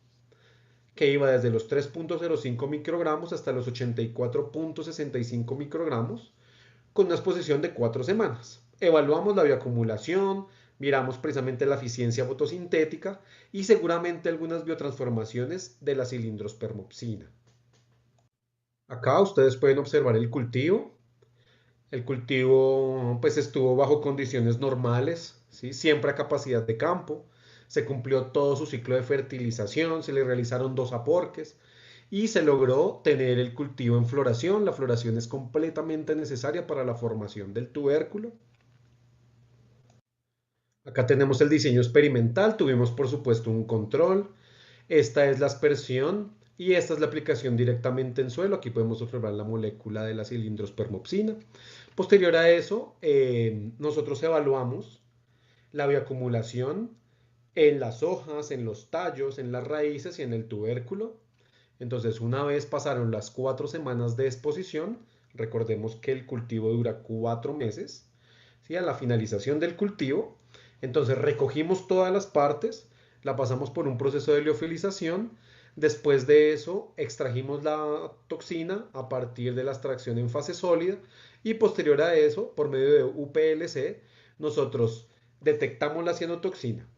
que iba desde los 3.05 microgramos hasta los 84.65 microgramos, con una exposición de 4 semanas. Evaluamos la bioacumulación, miramos precisamente la eficiencia fotosintética y seguramente algunas biotransformaciones de la cilindrospermopsina. Acá ustedes pueden observar el cultivo. El cultivo pues estuvo bajo condiciones normales, ¿sí? Siempre a capacidad de campo. Se cumplió todo su ciclo de fertilización, se le realizaron 2 aporques y se logró tener el cultivo en floración. La floración es completamente necesaria para la formación del tubérculo. Acá tenemos el diseño experimental, tuvimos por supuesto un control. Esta es la aspersión y esta es la aplicación directamente en suelo. Aquí podemos observar la molécula de la cilindrospermopsina. Posterior a eso, nosotros evaluamos la bioacumulación en las hojas, en los tallos, en las raíces y en el tubérculo. Entonces, una vez pasaron las 4 semanas de exposición, recordemos que el cultivo dura 4 meses, ¿sí? A la finalización del cultivo, entonces recogimos todas las partes, la pasamos por un proceso de liofilización, después de eso extrajimos la toxina a partir de la extracción en fase sólida y posterior a eso, por medio de UPLC, nosotros detectamos la cianotoxina.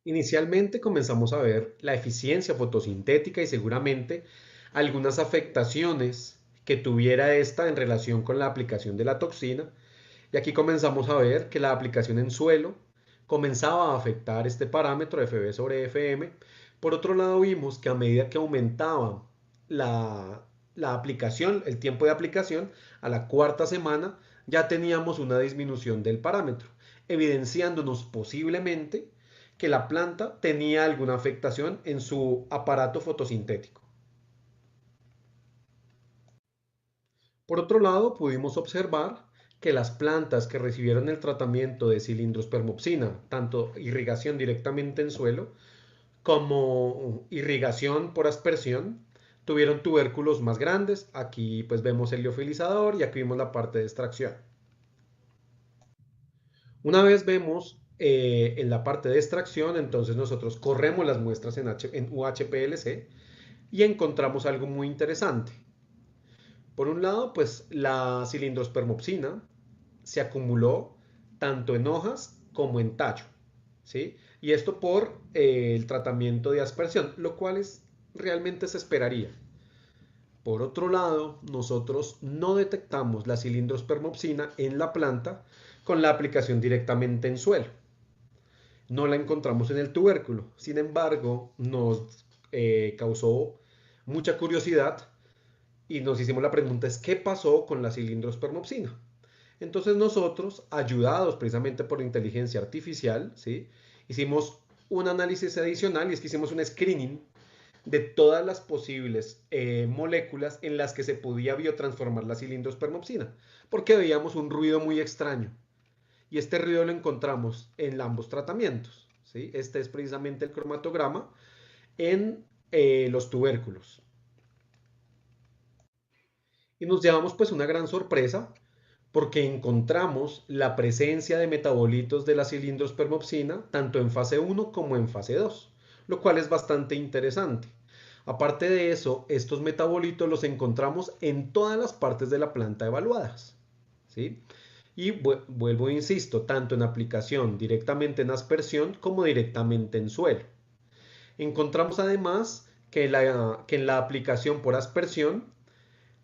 Inicialmente comenzamos a ver la eficiencia fotosintética y seguramente algunas afectaciones que tuviera esta en relación con la aplicación de la toxina. Y aquí comenzamos a ver que la aplicación en suelo comenzaba a afectar este parámetro FB sobre FM. Por otro lado vimos que a medida que aumentaba la aplicación, el tiempo de aplicación, a la 4ª semana ya teníamos una disminución del parámetro, evidenciándonos posiblemente que la planta tenía alguna afectación en su aparato fotosintético. Por otro lado, pudimos observar que las plantas que recibieron el tratamiento de cilindrospermopsina, tanto irrigación directamente en suelo, como irrigación por aspersión, tuvieron tubérculos más grandes. Aquí pues vemos el liofilizador y aquí vemos la parte de extracción. Una vez vemos en la parte de extracción, entonces nosotros corremos las muestras en UHPLC y encontramos algo muy interesante. Por un lado, pues la cilindrospermopsina se acumuló tanto en hojas como en tallo, ¿sí? Y esto por el tratamiento de aspersión, lo cual realmente se esperaría. Por otro lado, nosotros no detectamos la cilindrospermopsina en la planta con la aplicación directamente en suelo. No la encontramos en el tubérculo. Sin embargo, nos causó mucha curiosidad y nos hicimos la pregunta es ¿qué pasó con la cilindrospermopsina? Entonces nosotros, ayudados precisamente por inteligencia artificial, ¿sí? Hicimos un análisis adicional y es que hicimos un screening de todas las posibles moléculas en las que se podía biotransformar la cilindrospermopsina, porque veíamos un ruido muy extraño. Y este ruido lo encontramos en ambos tratamientos, ¿sí? Este es precisamente el cromatograma en los tubérculos. Y nos llevamos pues una gran sorpresa porque encontramos la presencia de metabolitos de la cilindrospermopsina tanto en fase 1 como en fase 2, lo cual es bastante interesante. Aparte de eso, estos metabolitos los encontramos en todas las partes de la planta evaluadas, ¿sí? Y vuelvo e insisto, tanto en aplicación directamente en aspersión como directamente en suelo. Encontramos además que en la aplicación por aspersión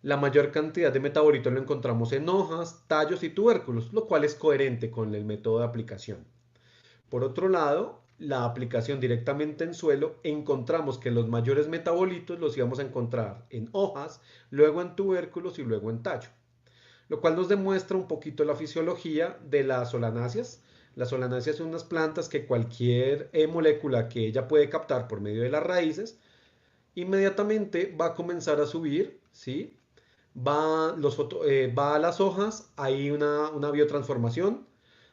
la mayor cantidad de metabolitos lo encontramos en hojas, tallos y tubérculos, lo cual es coherente con el método de aplicación. Por otro lado, la aplicación directamente en suelo, encontramos que los mayores metabolitos los íbamos a encontrar en hojas, luego en tubérculos y luego en tallo, lo cual nos demuestra un poquito la fisiología de las solanáceas. Las solanáceas son unas plantas que cualquier molécula que ella puede captar por medio de las raíces, inmediatamente va a comenzar a subir, ¿sí? Va a las hojas, hay una biotransformación,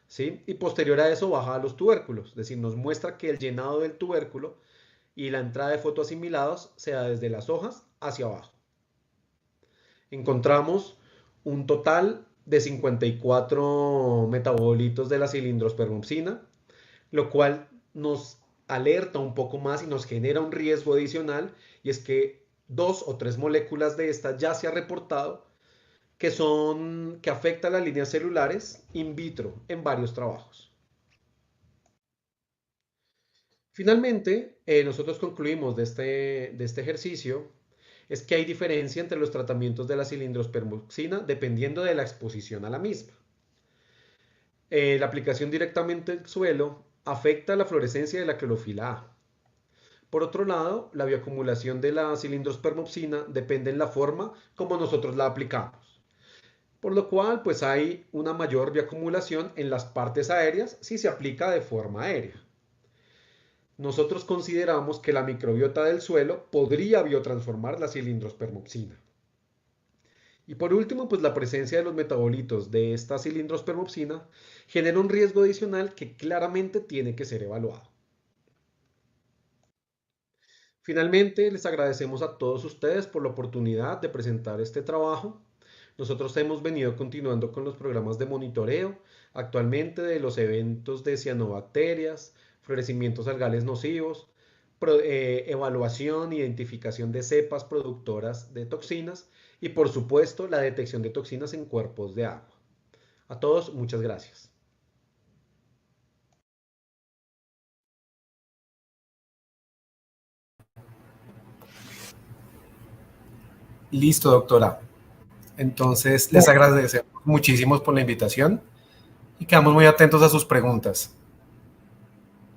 ¿sí? Y posterior a eso baja a los tubérculos, es decir, nos muestra que el llenado del tubérculo y la entrada de fotoasimilados se da desde las hojas hacia abajo. Encontramos un total de 54 metabolitos de la cilindrospermopsina, lo cual nos alerta un poco más y nos genera un riesgo adicional, y es que 2 o 3 moléculas de esta ya se ha reportado que afectan las líneas celulares in vitro en varios trabajos. Finalmente, nosotros concluimos de este ejercicio es que hay diferencia entre los tratamientos de la cilindrospermopsina dependiendo de la exposición a la misma. La aplicación directamente al suelo afecta la fluorescencia de la clorofila A. Por otro lado, la bioacumulación de la cilindrospermopsina depende en la forma como nosotros la aplicamos. Por lo cual, pues hay una mayor bioacumulación en las partes aéreas si se aplica de forma aérea. Nosotros consideramos que la microbiota del suelo podría biotransformar la cilindrospermopsina. Y por último, pues la presencia de los metabolitos de esta cilindrospermopsina genera un riesgo adicional que claramente tiene que ser evaluado. Finalmente, les agradecemos a todos ustedes por la oportunidad de presentar este trabajo. Nosotros hemos venido continuando con los programas de monitoreo, actualmente de los eventos de cianobacterias, florecimientos algales nocivos, evaluación, identificación de cepas productoras de toxinas y por supuesto la detección de toxinas en cuerpos de agua. A todos, muchas gracias. Listo, doctora. Entonces, les agradecemos muchísimo por la invitación y quedamos muy atentos a sus preguntas.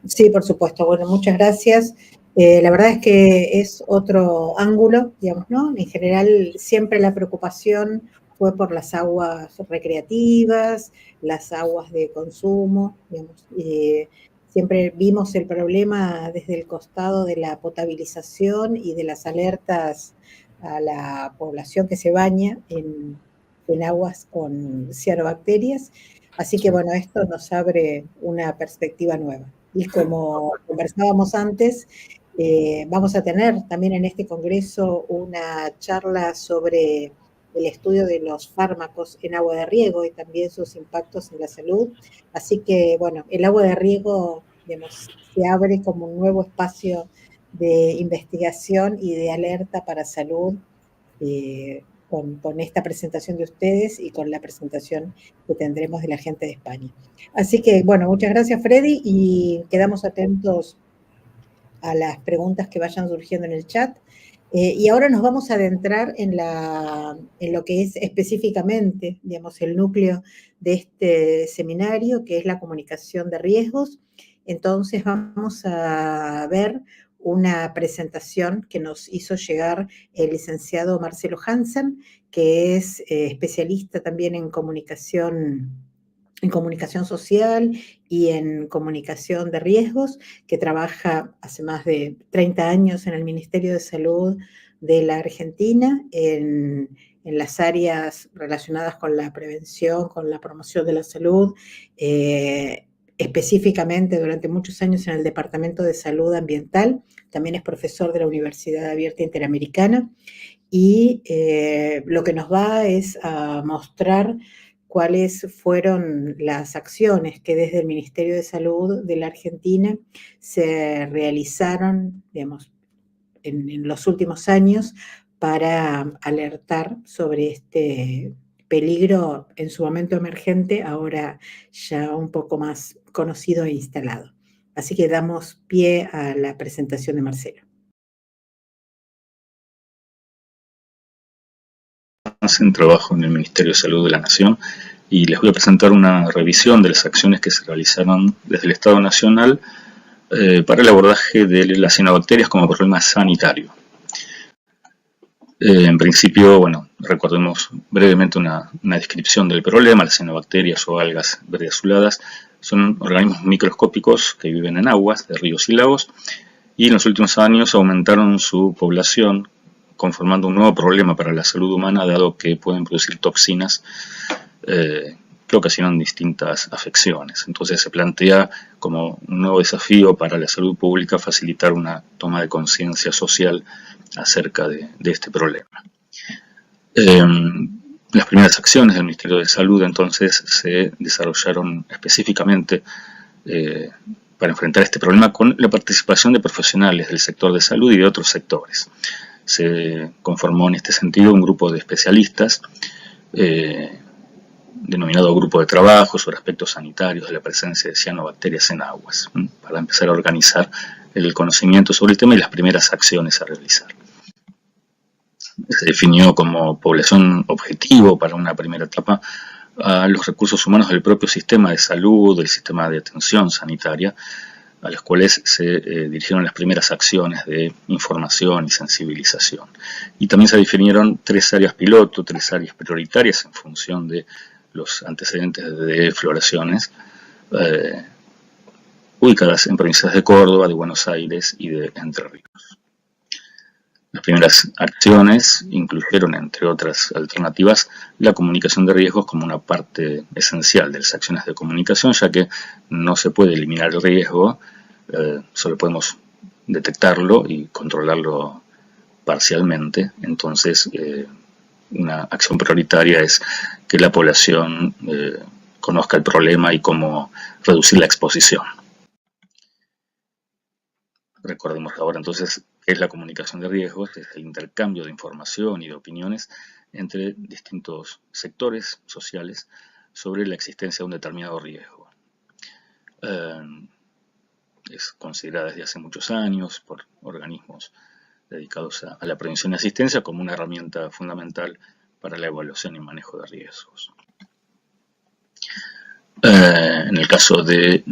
Sí, por supuesto. Bueno, muchas gracias. La verdad es que es otro ángulo, digamos, ¿no? En general, siempre la preocupación fue por las aguas recreativas, las aguas de consumo, digamos. Siempre vimos el problema desde el costado de la potabilización y de las alertas a la población que se baña en aguas con cianobacterias. Así que, bueno, esto nos abre una perspectiva nueva. Y como conversábamos antes, Vamos a tener también en este congreso una charla sobre el estudio de los fármacos en agua de riego y también sus impactos en la salud. Así que, bueno, el agua de riego, digamos, se abre como un nuevo espacio de investigación y de alerta para salud con esta presentación de ustedes y con la presentación que tendremos de la gente de España. Así que, bueno, muchas gracias, Freddy, y quedamos atentos a las preguntas que vayan surgiendo en el chat. Y ahora nos vamos a adentrar en lo que es específicamente, digamos, el núcleo de este seminario, que es la comunicación de riesgos. Entonces vamos a ver una presentación que nos hizo llegar el licenciado Marcelo Hansen, que es especialista también en comunicación social y en comunicación de riesgos, que trabaja hace más de 30 años en el Ministerio de Salud de la Argentina, en las áreas relacionadas con la prevención, con la promoción de la salud, específicamente durante muchos años en el Departamento de Salud Ambiental. También es profesor de la Universidad Abierta Interamericana, y lo que nos va es a mostrar cuáles fueron las acciones que desde el Ministerio de Salud de la Argentina se realizaron, digamos, en los últimos años para alertar sobre este peligro en su momento emergente, ahora ya un poco más conocido e instalado. Así que damos pie a la presentación de Marcelo. En trabajo en el Ministerio de Salud de la Nación y les voy a presentar una revisión de las acciones que se realizaron desde el Estado Nacional para el abordaje de las cianobacterias como problema sanitario. En principio, bueno, recordemos brevemente una descripción del problema. Las cianobacterias o algas verde azuladas son organismos microscópicos que viven en aguas de ríos y lagos, y en los últimos años aumentaron su población, conformando un nuevo problema para la salud humana, dado que pueden producir toxinas que ocasionan distintas afecciones. Entonces se plantea como un nuevo desafío para la salud pública facilitar una toma de conciencia social acerca de este problema. Las primeras acciones del Ministerio de Salud entonces se desarrollaron específicamente para enfrentar este problema con la participación de profesionales del sector de salud y de otros sectores. Se conformó en este sentido un grupo de especialistas denominado Grupo de Trabajo sobre aspectos sanitarios de la presencia de cianobacterias en aguas, para empezar a organizar el conocimiento sobre el tema y las primeras acciones a realizar. Se definió como población objetivo para una primera etapa a los recursos humanos del propio sistema de salud, del sistema de atención sanitaria, a los cuales se dirigieron las primeras acciones de información y sensibilización. Y también se definieron 3 áreas piloto, 3 áreas prioritarias en función de los antecedentes de floraciones, ubicadas en provincias de Córdoba, de Buenos Aires y de Entre Ríos. Las primeras acciones incluyeron, entre otras alternativas, la comunicación de riesgos como una parte esencial de las acciones de comunicación, ya que no se puede eliminar el riesgo, solo podemos detectarlo y controlarlo parcialmente. Entonces, una acción prioritaria es que la población conozca el problema y cómo reducir la exposición. Recordemos ahora entonces qué es la comunicación de riesgos. Es el intercambio de información y de opiniones entre distintos sectores sociales sobre la existencia de un determinado riesgo. Es considerada desde hace muchos años por organismos dedicados a la prevención y asistencia como una herramienta fundamental para la evaluación y manejo de riesgos. En el caso de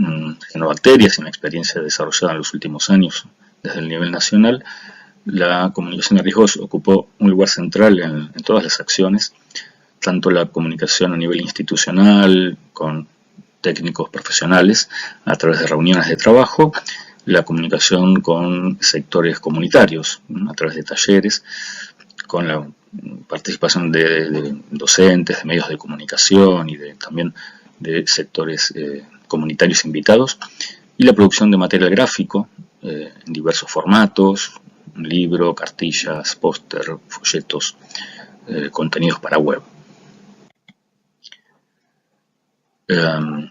cianobacterias, en la experiencia desarrollada en los últimos años desde el nivel nacional, la comunicación de riesgos ocupó un lugar central en todas las acciones, tanto la comunicación a nivel institucional, con técnicos profesionales, a través de reuniones de trabajo, la comunicación con sectores comunitarios, a través de talleres, con la participación de docentes, de medios de comunicación y también de sectores comunitarios invitados, y la producción de material gráfico en diversos formatos: un libro, cartillas, póster, folletos, contenidos para web.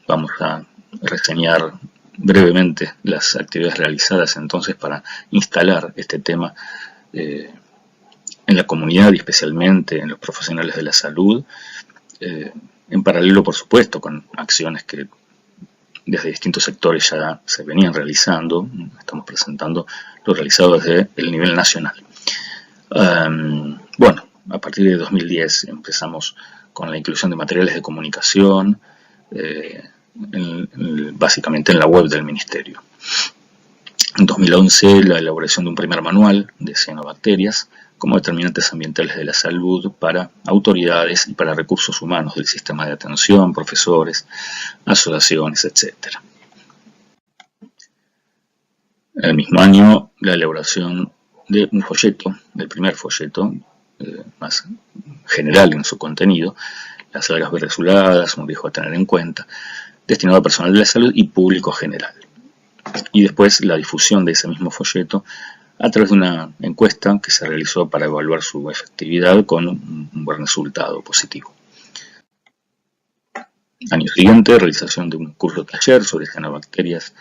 Vamos a reseñar brevemente las actividades realizadas entonces para instalar este tema en la comunidad y especialmente en los profesionales de la salud, en paralelo, por supuesto, con acciones que desde distintos sectores ya se venían realizando. Estamos presentando lo realizado desde el nivel nacional. Bueno, a partir de 2010 empezamos con la inclusión de materiales de comunicación, básicamente en la web del Ministerio. En 2011, la elaboración de un primer manual de cianobacterias como determinantes ambientales de la salud para autoridades y para recursos humanos del sistema de atención, profesores, asociaciones, etc. En el mismo año, la elaboración de un folleto, del primer folleto, más general en su contenido, las algas verde azuladas, un riesgo a tener en cuenta, destinado a personal de la salud y público general. Y después la difusión de ese mismo folleto a través de una encuesta que se realizó para evaluar su efectividad con un buen resultado positivo. Año siguiente, realización de un curso taller sobre cianobacterias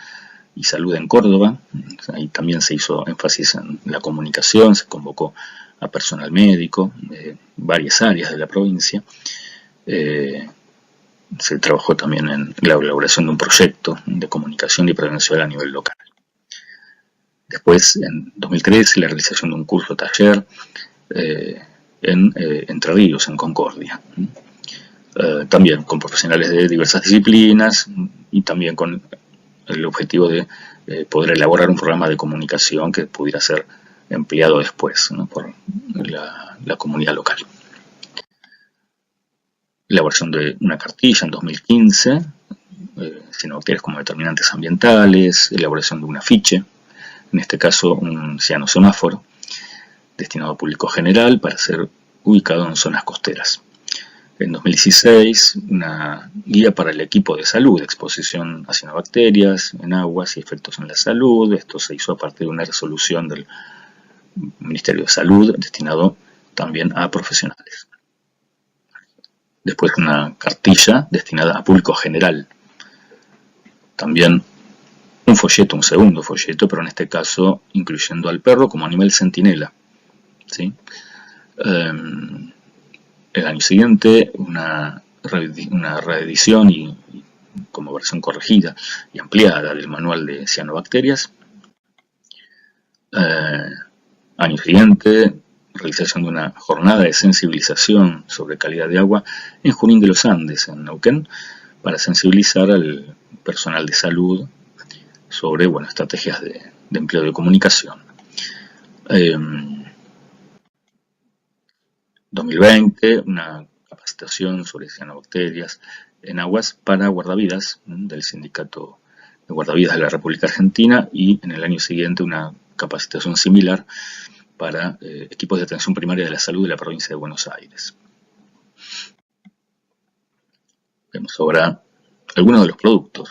y salud en Córdoba. Ahí también se hizo énfasis en la comunicación, se convocó a personal médico de varias áreas de la provincia. Se trabajó también en la elaboración de un proyecto de comunicación y prevención a nivel local. Después, en 2013, la realización de un curso taller en Entre Ríos, en Concordia. También con profesionales de diversas disciplinas y también con el objetivo de poder elaborar un programa de comunicación que pudiera ser empleado después, ¿no?, por la comunidad local. Elaboración de una cartilla en 2015, cianobacterias como determinantes ambientales, elaboración de un afiche, en este caso un cianosemáforo, destinado a público general para ser ubicado en zonas costeras. En 2016, una guía para el equipo de salud, exposición a cianobacterias en aguas y efectos en la salud. Esto se hizo a partir de una resolución del Ministerio de Salud, destinado también a profesionales. Después una cartilla destinada a público general. También un folleto, un segundo folleto, pero en este caso incluyendo al perro como animal centinela, ¿sí? El año siguiente una reedición y como versión corregida y ampliada del manual de cianobacterias. Año siguiente, realización de una jornada de sensibilización sobre calidad de agua en Junín de los Andes, en Neuquén, para sensibilizar al personal de salud sobre, bueno, estrategias de empleo de comunicación. 2020, una capacitación sobre cianobacterias en aguas para guardavidas del Sindicato de Guardavidas de la República Argentina, y en el año siguiente una capacitación similar para equipos de atención primaria de la salud de la provincia de Buenos Aires. Vemos ahora algunos de los productos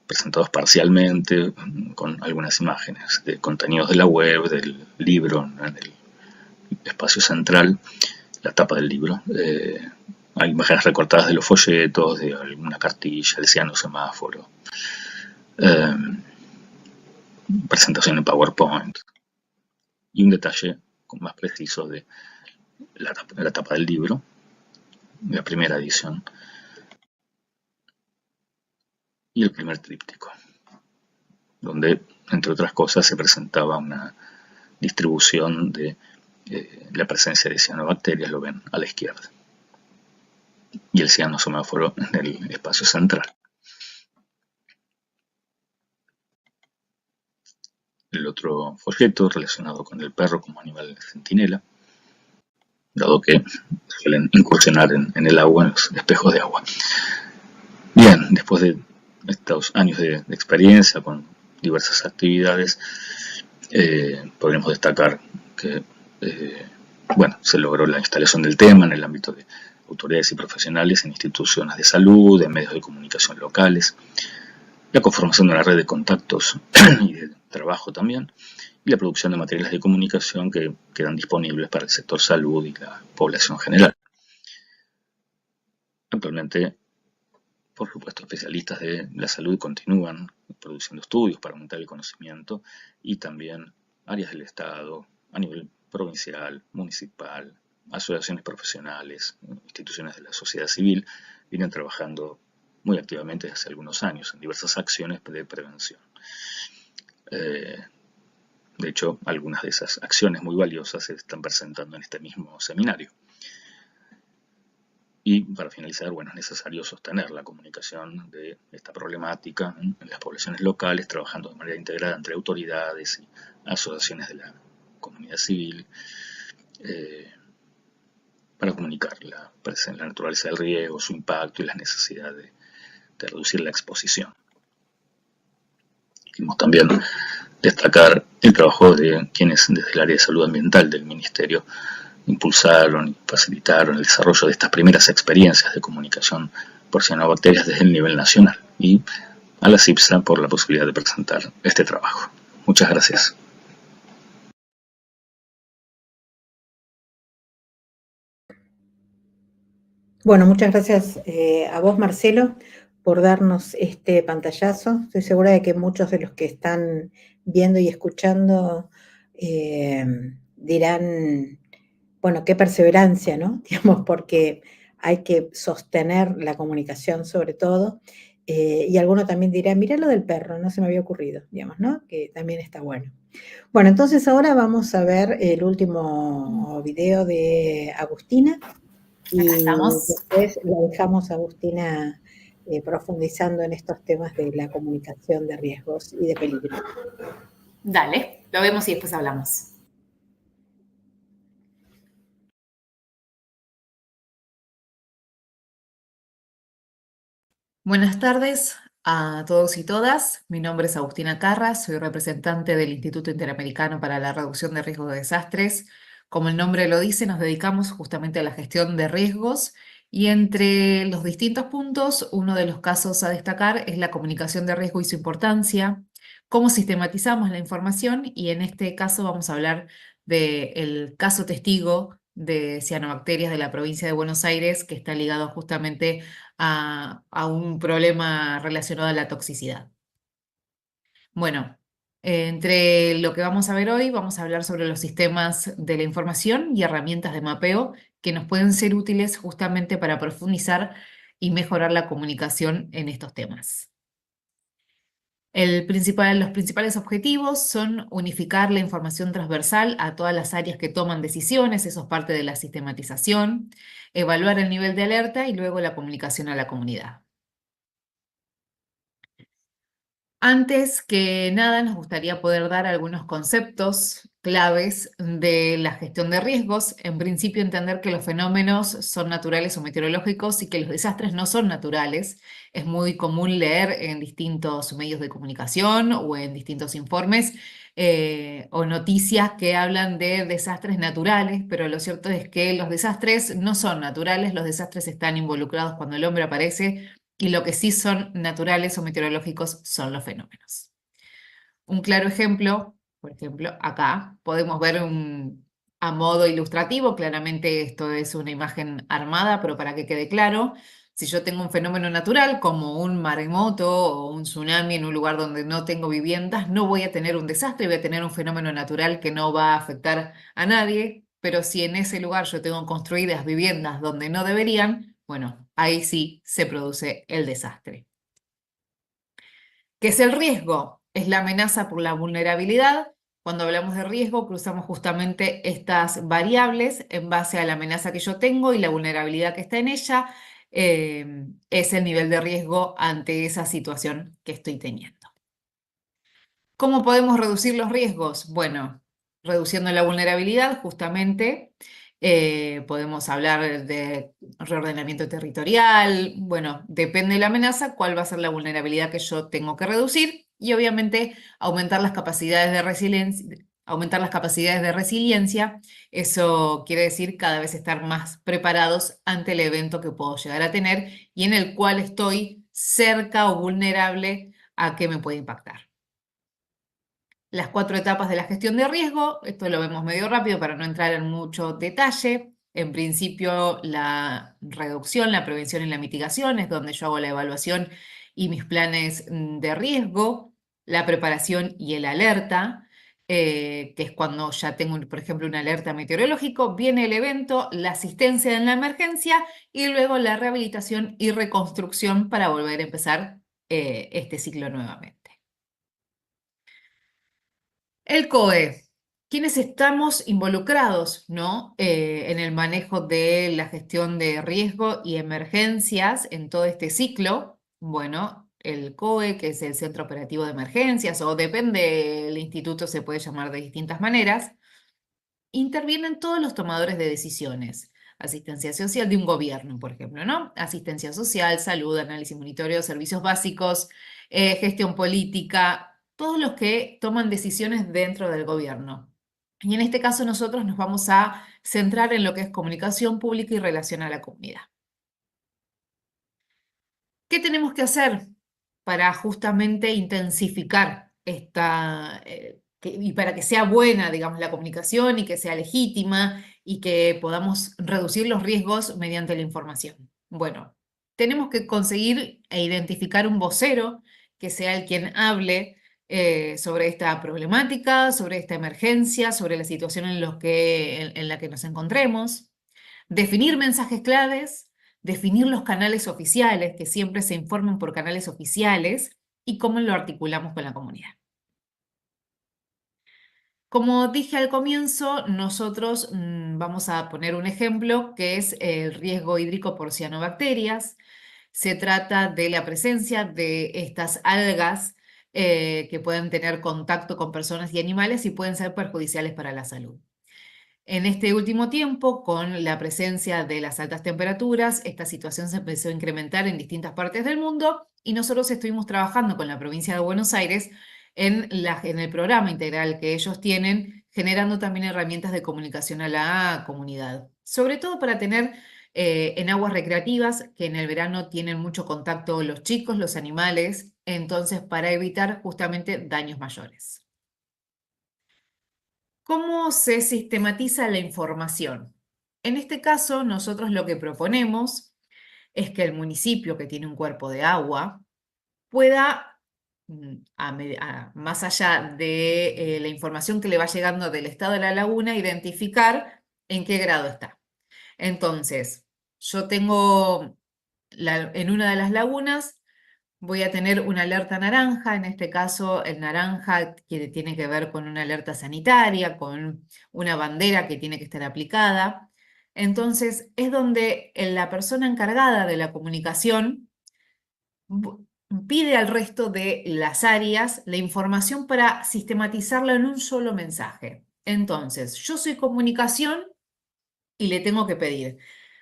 presentados parcialmente con algunas imágenes de contenidos de la web, del libro, en el espacio central, la tapa del libro. Hay imágenes recortadas de los folletos, de alguna cartilla, el cianosemáforo, presentación en PowerPoint y un detalle más preciso de la tapa del libro, de la primera edición, y el primer tríptico, donde, entre otras cosas, se presentaba una distribución de la presencia de cianobacterias, lo ven a la izquierda, y el cianosemáforo en el espacio central. El otro folleto relacionado con el perro como animal centinela, dado que suelen incursionar en el agua, en los espejos de agua. Bien, después de estos años de experiencia con diversas actividades, podremos destacar que bueno, se logró la instalación del tema en el ámbito de autoridades y profesionales en instituciones de salud, en medios de comunicación locales, la conformación de una red de contactos y de trabajo también, y la producción de materiales de comunicación que quedan disponibles para el sector salud y la población general. Actualmente, por supuesto, especialistas de la salud continúan produciendo estudios para aumentar el conocimiento, y también áreas del Estado a nivel provincial, municipal, asociaciones profesionales, instituciones de la sociedad civil, vienen trabajando muy activamente desde hace algunos años en diversas acciones de prevención. De hecho, algunas de esas acciones muy valiosas se están presentando en este mismo seminario. Y para finalizar, bueno, es necesario sostener la comunicación de esta problemática en las poblaciones locales, trabajando de manera integrada entre autoridades y asociaciones de la comunidad civil, para comunicar la naturaleza del riesgo, su impacto y la necesidad de reducir la exposición. Queremos también destacar el trabajo de quienes desde el área de salud ambiental del Ministerio impulsaron y facilitaron el desarrollo de estas primeras experiencias de comunicación por cianobacterias desde el nivel nacional, y a la CIPSA por la posibilidad de presentar este trabajo. Muchas gracias. Bueno, muchas gracias a vos, Marcelo, por darnos este pantallazo. Estoy segura de que muchos de los que están viendo y escuchando dirán, bueno, qué perseverancia, ¿no? Digamos, porque hay que sostener la comunicación sobre todo. Y alguno también dirá, mirá lo del perro, no se me había ocurrido, digamos, ¿no? Que también está bueno. Bueno, entonces ahora vamos a ver el último video de Agustina. Y después la dejamos a Agustina profundizando en estos temas de la comunicación de riesgos y de peligro. Dale, lo vemos y después hablamos. Buenas tardes a todos y todas. Mi nombre es Agustina Carras, soy representante del Instituto Interamericano para la Reducción de Riesgos de Desastres. Como el nombre lo dice, nos dedicamos justamente a la gestión de riesgos, y entre los distintos puntos, uno de los casos a destacar es la comunicación de riesgo y su importancia, cómo sistematizamos la información, y en este caso vamos a hablar del caso testigo de cianobacterias de la provincia de Buenos Aires, que está ligado justamente a un problema relacionado a la toxicidad. Bueno, entre lo que vamos a ver hoy, vamos a hablar sobre los sistemas de la información y herramientas de mapeo que nos pueden ser útiles justamente para profundizar y mejorar la comunicación en estos temas. Los principales objetivos son unificar la información transversal a todas las áreas que toman decisiones, eso es parte de la sistematización, evaluar el nivel de alerta y luego la comunicación a la comunidad. Antes que nada, nos gustaría poder dar algunos conceptos claves de la gestión de riesgos. En principio, entender que los fenómenos son naturales o meteorológicos y que los desastres no son naturales. Es muy común leer en distintos medios de comunicación o en distintos informes o noticias que hablan de desastres naturales, pero lo cierto es que los desastres no son naturales, los desastres están involucrados cuando el hombre aparece, y lo que sí son naturales o meteorológicos son los fenómenos. Un claro ejemplo, por ejemplo, acá podemos ver a modo ilustrativo, claramente esto es una imagen armada, pero para que quede claro, si yo tengo un fenómeno natural como un maremoto o un tsunami en un lugar donde no tengo viviendas, no voy a tener un desastre, voy a tener un fenómeno natural que no va a afectar a nadie, pero si en ese lugar yo tengo construidas viviendas donde no deberían, bueno, ahí sí se produce el desastre. ¿Qué es el riesgo? Es la amenaza por la vulnerabilidad. Cuando hablamos de riesgo, cruzamos justamente estas variables en base a la amenaza que yo tengo y la vulnerabilidad que está en ella. Es el nivel de riesgo ante esa situación que estoy teniendo. ¿Cómo podemos reducir los riesgos? Bueno, reduciendo la vulnerabilidad, justamente. Podemos hablar de reordenamiento territorial. Bueno, depende de la amenaza, cuál va a ser la vulnerabilidad que yo tengo que reducir, y obviamente aumentar las capacidades de resiliencia. Eso quiere decir cada vez estar más preparados ante el evento que puedo llegar a tener y en el cual estoy cerca o vulnerable a que me puede impactar. las 4 etapas de la gestión de riesgo. Esto lo vemos medio rápido para no entrar en mucho detalle. En principio, la reducción, la prevención y la mitigación es donde yo hago la evaluación y mis planes de riesgo, la preparación y el alerta, que es cuando ya tengo, por ejemplo, una alerta meteorológico, viene el evento, la asistencia en la emergencia y luego la rehabilitación y reconstrucción para volver a empezar este ciclo nuevamente. El COE. ¿Quiénes estamos involucrados, ¿no? En el manejo de la gestión de riesgo y emergencias en todo este ciclo? Bueno, el COE, que es el Centro Operativo de Emergencias, o depende del instituto, se puede llamar de distintas maneras, intervienen todos los tomadores de decisiones. Asistencia social de un gobierno, por ejemplo, ¿no? Asistencia social, salud, análisis, monitoreo, servicios básicos, gestión política, todos los que toman decisiones dentro del gobierno. Y en este caso nosotros nos vamos a centrar en lo que es comunicación pública y relación a la comunidad. ¿Qué tenemos que hacer para justamente intensificar y para que sea buena, digamos, la comunicación y que sea legítima y que podamos reducir los riesgos mediante la información? Bueno, tenemos que conseguir e identificar un vocero que sea el quien hable sobre esta problemática, sobre esta emergencia, sobre la situación en la que nos encontremos, definir mensajes claves, definir los canales oficiales, que siempre se informen por canales oficiales, y cómo lo articulamos con la comunidad. Como dije al comienzo, nosotros vamos a poner un ejemplo que es el riesgo hídrico por cianobacterias. Se trata de la presencia de estas algas que pueden tener contacto con personas y animales y pueden ser perjudiciales para la salud. En este último tiempo, con la presencia de las altas temperaturas, esta situación se empezó a incrementar en distintas partes del mundo y nosotros estuvimos trabajando con la provincia de Buenos Aires en el programa integral que ellos tienen, generando también herramientas de comunicación a la comunidad, sobre todo para tener en aguas recreativas, que en el verano tienen mucho contacto los chicos, los animales, entonces para evitar justamente daños mayores. ¿Cómo se sistematiza la información? En este caso, nosotros lo que proponemos es que el municipio que tiene un cuerpo de agua pueda, más allá de la información que le va llegando del estado de la laguna, identificar en qué grado está. Entonces, yo tengo en una de las lagunas, voy a tener una alerta naranja, en este caso el naranja que tiene que ver con una alerta sanitaria, con una bandera que tiene que estar aplicada. Entonces es donde la persona encargada de la comunicación pide al resto de las áreas la información para sistematizarla en un solo mensaje. Entonces, yo soy comunicación y le tengo que pedir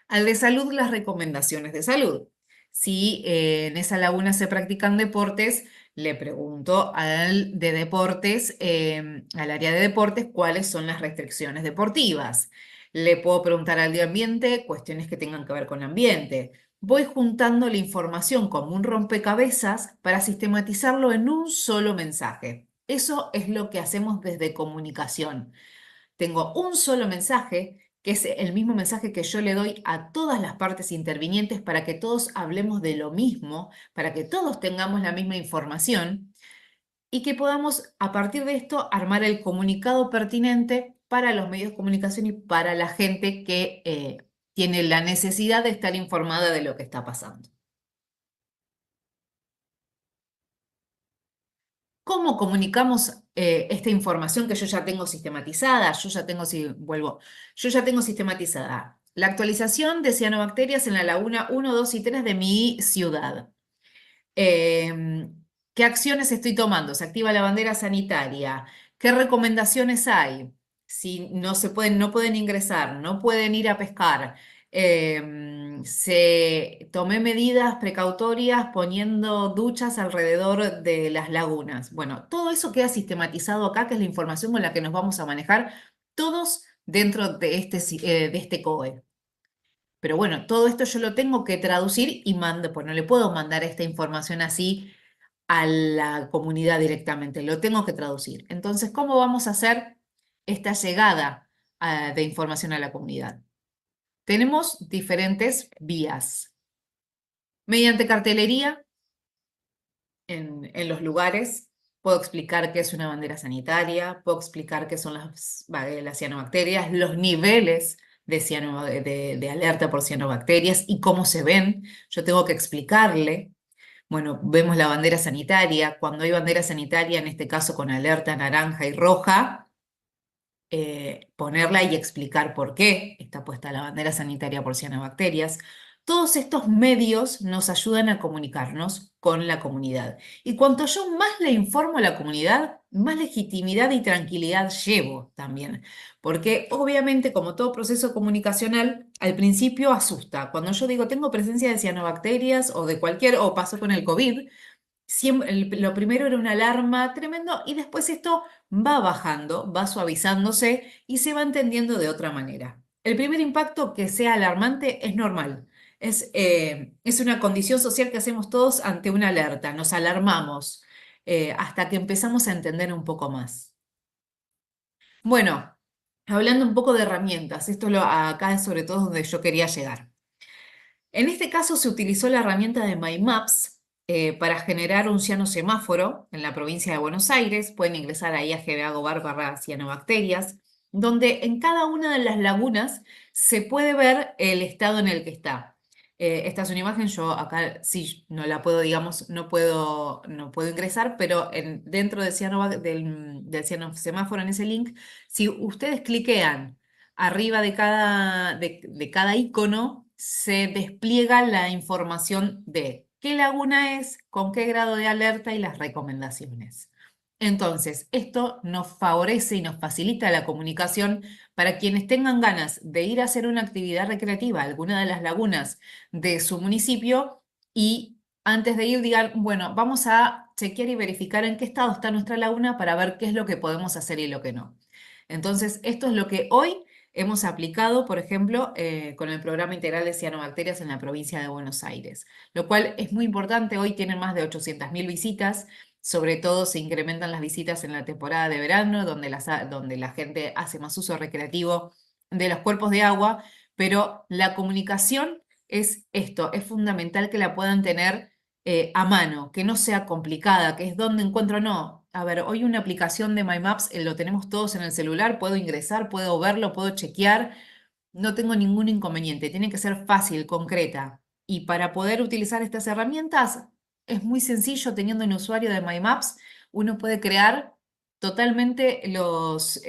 al de salud las recomendaciones de salud. Si en esa laguna se practican deportes, le pregunto al de deportes, al área de deportes, cuáles son las restricciones deportivas. Le puedo preguntar al de ambiente cuestiones que tengan que ver con ambiente. Voy juntando la información como un rompecabezas para sistematizarlo en un solo mensaje. Eso es lo que hacemos desde comunicación. Tengo un solo mensaje que es el mismo mensaje que yo le doy a todas las partes intervinientes para que todos hablemos de lo mismo, para que todos tengamos la misma información y que podamos, a partir de esto, armar el comunicado pertinente para los medios de comunicación y para la gente que tiene la necesidad de estar informada de lo que está pasando. ¿Cómo comunicamos esta información que yo ya tengo sistematizada? Yo ya tengo sistematizada la actualización de cianobacterias en la laguna 1, 2 y 3 de mi ciudad. ¿Qué acciones estoy tomando? Se activa la bandera sanitaria. ¿Qué recomendaciones hay? Si no pueden ingresar, no pueden ir a pescar. Tomé medidas precautorias poniendo duchas alrededor de las lagunas. Bueno, todo eso queda sistematizado acá, que es la información con la que nos vamos a manejar todos dentro de este COE. Pero bueno, todo esto yo lo tengo que traducir y pues no le puedo mandar esta información así a la comunidad directamente, lo tengo que traducir. Entonces, ¿cómo vamos a hacer esta llegada de información a la comunidad? Tenemos diferentes vías. Mediante cartelería en los lugares, puedo explicar qué es una bandera sanitaria, puedo explicar qué son las cianobacterias, los niveles de alerta por cianobacterias y cómo se ven. Yo tengo que explicarle. Bueno, vemos la bandera sanitaria. Cuando hay bandera sanitaria, en este caso con alerta naranja y roja, ponerla y explicar por qué está puesta la bandera sanitaria por cianobacterias. Todos estos medios nos ayudan a comunicarnos con la comunidad. Y cuanto yo más le informo a la comunidad, más legitimidad y tranquilidad llevo también. Porque obviamente, como todo proceso comunicacional, al principio asusta. Cuando yo digo tengo presencia de cianobacterias o de o pasó con el COVID, lo primero era una alarma tremendo y después esto va bajando, va suavizándose y se va entendiendo de otra manera. El primer impacto que sea alarmante es normal. Es una condición social que hacemos todos ante una alerta. Nos alarmamos hasta que empezamos a entender un poco más. Bueno, hablando un poco de herramientas, acá es sobre todo donde yo quería llegar. En este caso se utilizó la herramienta de MyMaps para generar un cianosemáforo en la provincia de Buenos Aires. Pueden ingresar ahí a gba.gobar/cianobacterias, donde en cada una de las lagunas se puede ver el estado en el que está. Esta es una imagen, yo acá sí no la puedo, digamos, no puedo ingresar, pero dentro del cianosemáforo en ese link, si ustedes cliquean arriba de cada icono, se despliega la información de qué laguna es, con qué grado de alerta y las recomendaciones. Entonces, esto nos favorece y nos facilita la comunicación para quienes tengan ganas de ir a hacer una actividad recreativa a alguna de las lagunas de su municipio y antes de ir digan, bueno, vamos a chequear y verificar en qué estado está nuestra laguna para ver qué es lo que podemos hacer y lo que no. Entonces, esto es lo que hoy hemos aplicado, por ejemplo, con el programa integral de cianobacterias en la provincia de Buenos Aires, lo cual es muy importante. Hoy tienen más de 800.000 visitas, sobre todo se incrementan las visitas en la temporada de verano, donde la gente hace más uso recreativo de los cuerpos de agua, pero la comunicación es esto, es fundamental que la puedan tener a mano, que no sea complicada, que es donde encuentro, no. A ver, hoy una aplicación de MyMaps lo tenemos todos en el celular, puedo ingresar, puedo verlo, puedo chequear, no tengo ningún inconveniente, tiene que ser fácil, concreta. Y para poder utilizar estas herramientas es muy sencillo, teniendo un usuario de MyMaps, uno puede crear totalmente los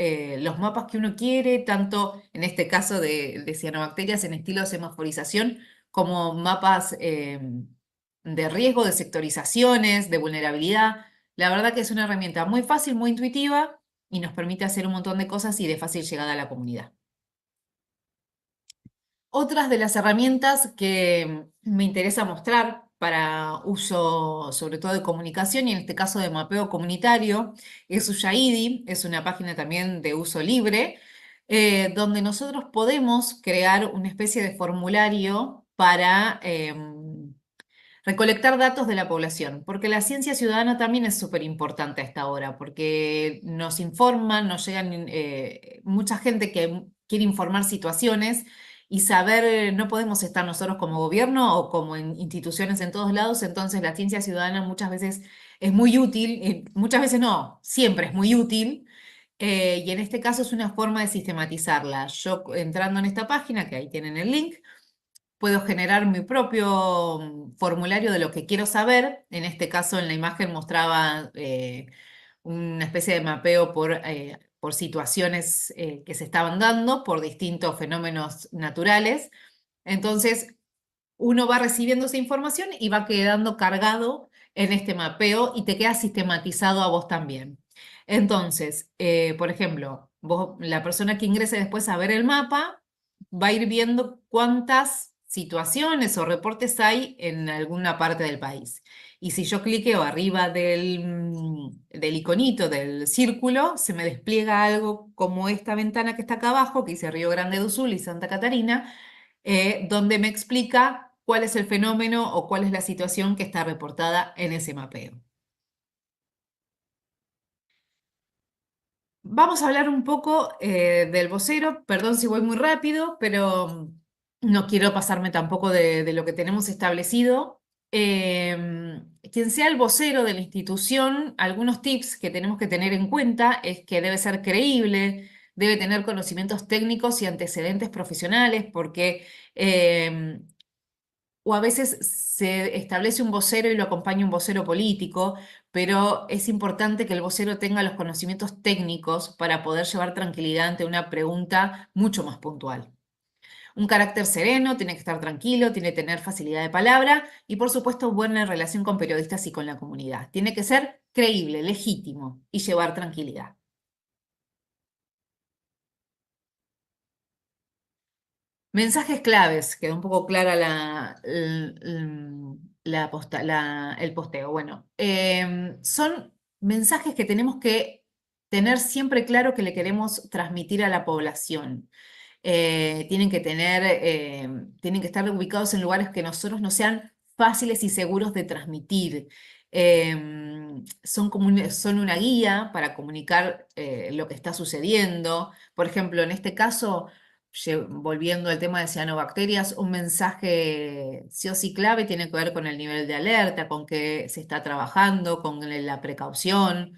mapas que uno quiere, tanto en este caso de cianobacterias en estilo de semaforización, como mapas de riesgo, de sectorizaciones, de vulnerabilidad. La verdad que es una herramienta muy fácil, muy intuitiva y nos permite hacer un montón de cosas y de fácil llegada a la comunidad. Otras de las herramientas que me interesa mostrar para uso sobre todo de comunicación y en este caso de mapeo comunitario es Ushahidi, es una página también de uso libre, donde nosotros podemos crear una especie de formulario para recolectar datos de la población, porque la ciencia ciudadana también es súper importante a esta hora, porque nos informan, nos llegan mucha gente que quiere informar situaciones y saber, no podemos estar nosotros como gobierno o como en instituciones en todos lados, entonces la ciencia ciudadana muchas veces es muy útil, muchas veces no, siempre es muy útil. Y en este caso es una forma de sistematizarla. Yo entrando en esta página, que ahí tienen el link, puedo generar mi propio formulario de lo que quiero saber. En este caso, en la imagen mostraba una especie de mapeo por situaciones que se estaban dando, por distintos fenómenos naturales. Entonces, uno va recibiendo esa información y va quedando cargado en este mapeo y te queda sistematizado a vos también. Entonces, por ejemplo, la persona que ingrese después a ver el mapa va a ir viendo cuántas situaciones o reportes hay en alguna parte del país. Y si yo cliqueo arriba del iconito del círculo, se me despliega algo como esta ventana que está acá abajo, que dice Río Grande do Sul y Santa Catarina, donde me explica cuál es el fenómeno o cuál es la situación que está reportada en ese mapeo. Vamos a hablar un poco del vocero. Perdón si voy muy rápido, pero no quiero pasarme tampoco de lo que tenemos establecido. Quien sea el vocero de la institución, algunos tips que tenemos que tener en cuenta es que debe ser creíble, debe tener conocimientos técnicos y antecedentes profesionales, porque o a veces se establece un vocero y lo acompaña un vocero político, pero es importante que el vocero tenga los conocimientos técnicos para poder llevar tranquilidad ante una pregunta mucho más puntual. Un carácter sereno, tiene que estar tranquilo, tiene que tener facilidad de palabra y, por supuesto, buena relación con periodistas y con la comunidad. Tiene que ser creíble, legítimo y llevar tranquilidad. Mensajes claves, quedó un poco clara el posteo. Bueno, son mensajes que tenemos que tener siempre claro que le queremos transmitir a la población. Tienen que estar ubicados en lugares que nosotros no sean fáciles y seguros de transmitir. Son una guía para comunicar lo que está sucediendo. Por ejemplo, en este caso, volviendo al tema de cianobacterias, un mensaje sí o sí clave tiene que ver con el nivel de alerta, con qué se está trabajando, con la precaución,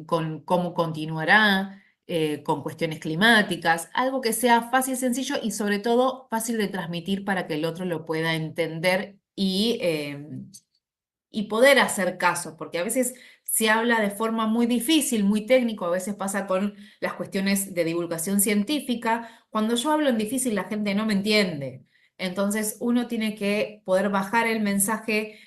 con cómo continuará, con cuestiones climáticas, algo que sea fácil, sencillo y sobre todo fácil de transmitir para que el otro lo pueda entender y poder hacer caso, porque a veces se habla de forma muy difícil, muy técnico, a veces pasa con las cuestiones de divulgación científica. Cuando yo hablo en difícil, la gente no me entiende. Entonces, uno tiene que poder bajar el mensaje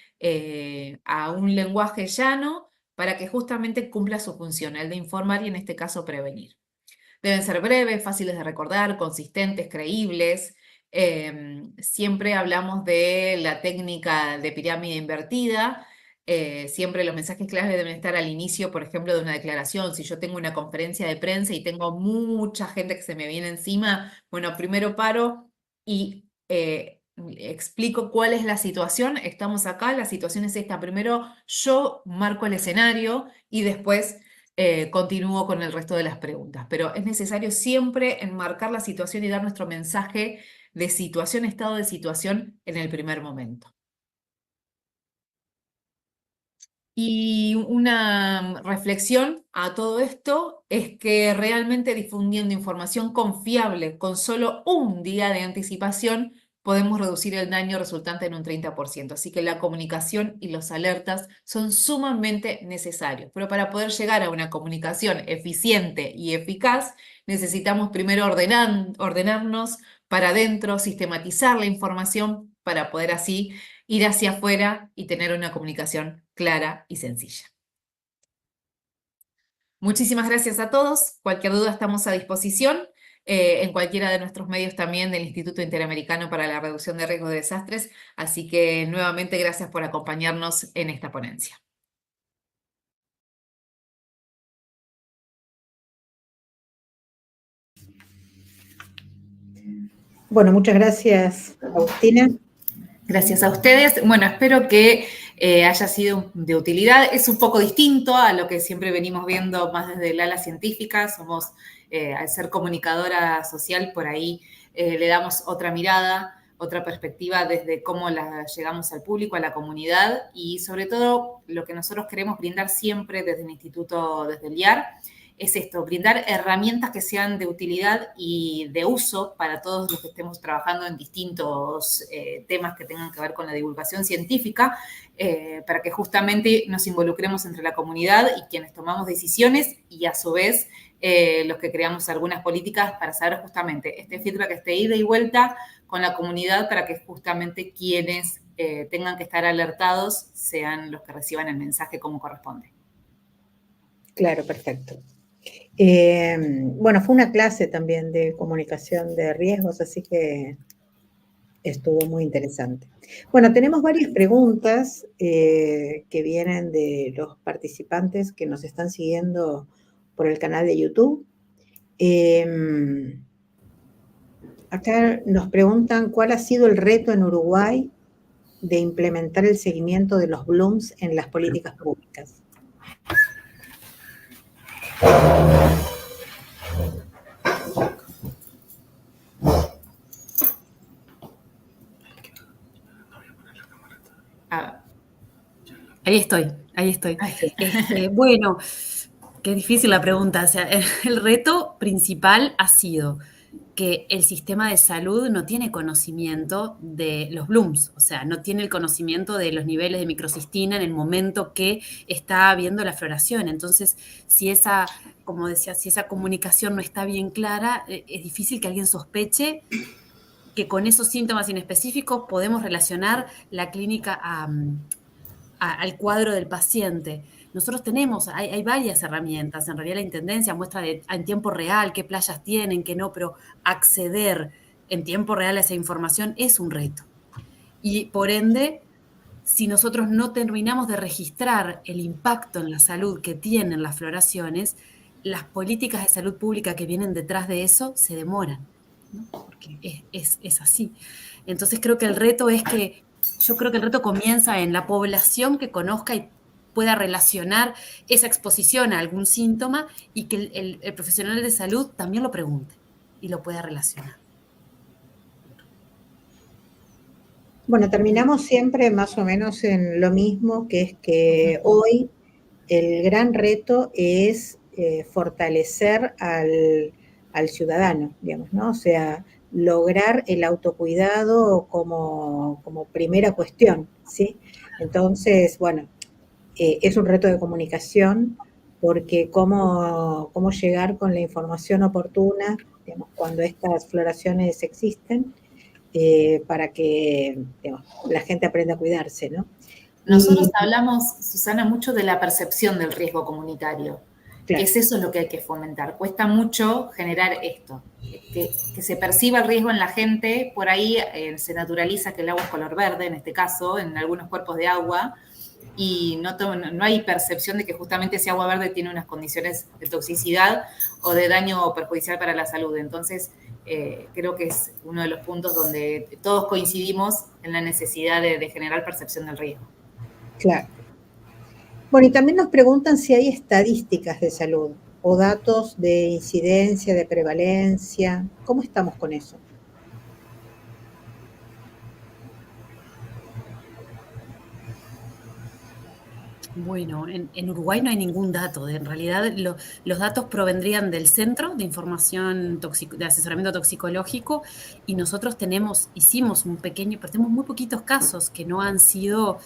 a un lenguaje llano para que justamente cumpla su función, el de informar y en este caso prevenir. Deben ser breves, fáciles de recordar, consistentes, creíbles. Siempre hablamos de la técnica de pirámide invertida. Siempre los mensajes clave deben estar al inicio, por ejemplo, de una declaración. Si yo tengo una conferencia de prensa y tengo mucha gente que se me viene encima, bueno, primero paro y explico cuál es la situación. Estamos acá, la situación es esta. Primero yo marco el escenario y después continúo con el resto de las preguntas. Pero es necesario siempre enmarcar la situación y dar nuestro mensaje de situación, estado de situación en el primer momento. Y una reflexión a todo esto es que realmente difundiendo información confiable con solo un día de anticipación podemos reducir el daño resultante en un 30%. Así que la comunicación y los alertas son sumamente necesarios. Pero para poder llegar a una comunicación eficiente y eficaz, necesitamos primero ordenarnos para adentro, sistematizar la información para poder así ir hacia afuera y tener una comunicación clara y sencilla. Muchísimas gracias a todos. Cualquier duda estamos a disposición en cualquiera de nuestros medios también del Instituto Interamericano para la Reducción de Riesgos de Desastres. Así que nuevamente gracias por acompañarnos en esta ponencia. Bueno, muchas gracias, Agustina. Gracias a ustedes. Bueno, espero que haya sido de utilidad. Es un poco distinto a lo que siempre venimos viendo más desde el ala científica. Somos, al ser comunicadora social, por ahí le damos otra mirada, otra perspectiva desde cómo llegamos al público, a la comunidad y sobre todo lo que nosotros queremos brindar siempre desde el Instituto, desde el IAR, es esto, brindar herramientas que sean de utilidad y de uso para todos los que estemos trabajando en distintos temas que tengan que ver con la divulgación científica, para que justamente nos involucremos entre la comunidad y quienes tomamos decisiones y a su vez los que creamos algunas políticas para saber justamente este feedback, este ida y vuelta con la comunidad para que justamente quienes tengan que estar alertados sean los que reciban el mensaje como corresponde. Claro, perfecto. Bueno, fue una clase también de comunicación de riesgos, así que estuvo muy interesante. Bueno, tenemos varias preguntas que vienen de los participantes que nos están siguiendo por el canal de YouTube. Acá nos preguntan cuál ha sido el reto en Uruguay de implementar el seguimiento de los blooms en las políticas públicas. Ahí estoy. Bueno, qué difícil la pregunta. O sea, el reto principal ha sido que el sistema de salud no tiene conocimiento de los blooms, o sea, no tiene el conocimiento de los niveles de microcistina en el momento que está habiendo la floración. Entonces, si esa, como decía, si esa comunicación no está bien clara, es difícil que alguien sospeche que con esos síntomas inespecíficos podemos relacionar la clínica al cuadro del paciente. Nosotros tenemos, hay varias herramientas, en realidad la Intendencia muestra en tiempo real qué playas tienen, qué no, pero acceder en tiempo real a esa información es un reto. Y por ende, si nosotros no terminamos de registrar el impacto en la salud que tienen las floraciones, las políticas de salud pública que vienen detrás de eso se demoran, ¿no? Porque es así. Entonces creo que el reto comienza en la población que conozca y pueda relacionar esa exposición a algún síntoma y que el profesional de salud también lo pregunte y lo pueda relacionar. Bueno, terminamos siempre más o menos en lo mismo, que es que hoy el gran reto es fortalecer al ciudadano, digamos, ¿no? O sea, lograr el autocuidado como primera cuestión, ¿sí? Entonces, bueno, es un reto de comunicación, porque cómo llegar con la información oportuna, digamos, cuando estas floraciones existen, para que, digamos, la gente aprenda a cuidarse, ¿no? Nosotros hablamos, Susana, mucho de la percepción del riesgo comunitario. Claro. Es eso lo que hay que fomentar. Cuesta mucho generar esto, que se perciba el riesgo en la gente. Por ahí se naturaliza que el agua es color verde, en este caso, en algunos cuerpos de agua, y no hay percepción de que justamente ese agua verde tiene unas condiciones de toxicidad o de daño perjudicial para la salud. Entonces, creo que es uno de los puntos donde todos coincidimos en la necesidad de generar percepción del riesgo. Claro. Bueno, y también nos preguntan si hay estadísticas de salud o datos de incidencia, de prevalencia. ¿Cómo estamos con eso? Bueno, en Uruguay no hay ningún dato. En realidad, los datos provendrían del Centro de Información de Asesoramiento Toxicológico, y nosotros hicimos un pequeño, pero tenemos muy poquitos casos que no han sido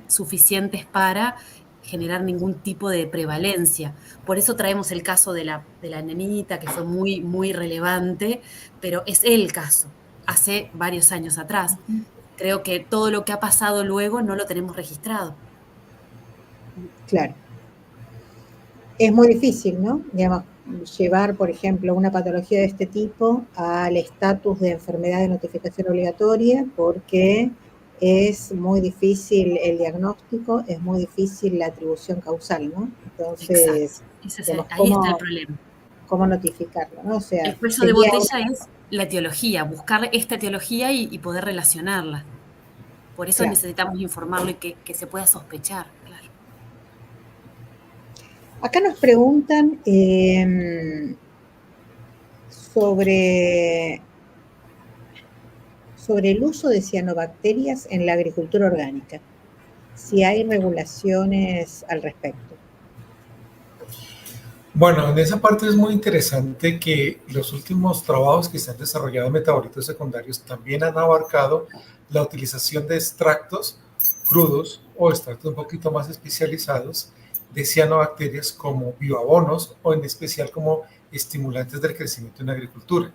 suficientes para generar ningún tipo de prevalencia. Por eso traemos el caso de la nenita, que fue muy, muy relevante, pero es el caso, hace varios años atrás. Creo que todo lo que ha pasado luego no lo tenemos registrado. Claro. Es muy difícil, ¿no? Digamos, llevar, por ejemplo, una patología de este tipo al estatus de enfermedad de notificación obligatoria, porque es muy difícil el diagnóstico, es muy difícil la atribución causal, ¿no? Entonces, digamos, ahí está el problema. ¿Cómo notificarlo, no? O sea, el cuello de botella es la etiología, buscar esta etiología y poder relacionarla. Por eso necesitamos informarlo y que se pueda sospechar, claro. Acá nos preguntan sobre el uso de cianobacterias en la agricultura orgánica, si hay regulaciones al respecto. Bueno, en esa parte es muy interesante que los últimos trabajos que se han desarrollado en metabolitos secundarios también han abarcado la utilización de extractos crudos o extractos un poquito más especializados de cianobacterias como bioabonos o en especial como estimulantes del crecimiento en agricultura.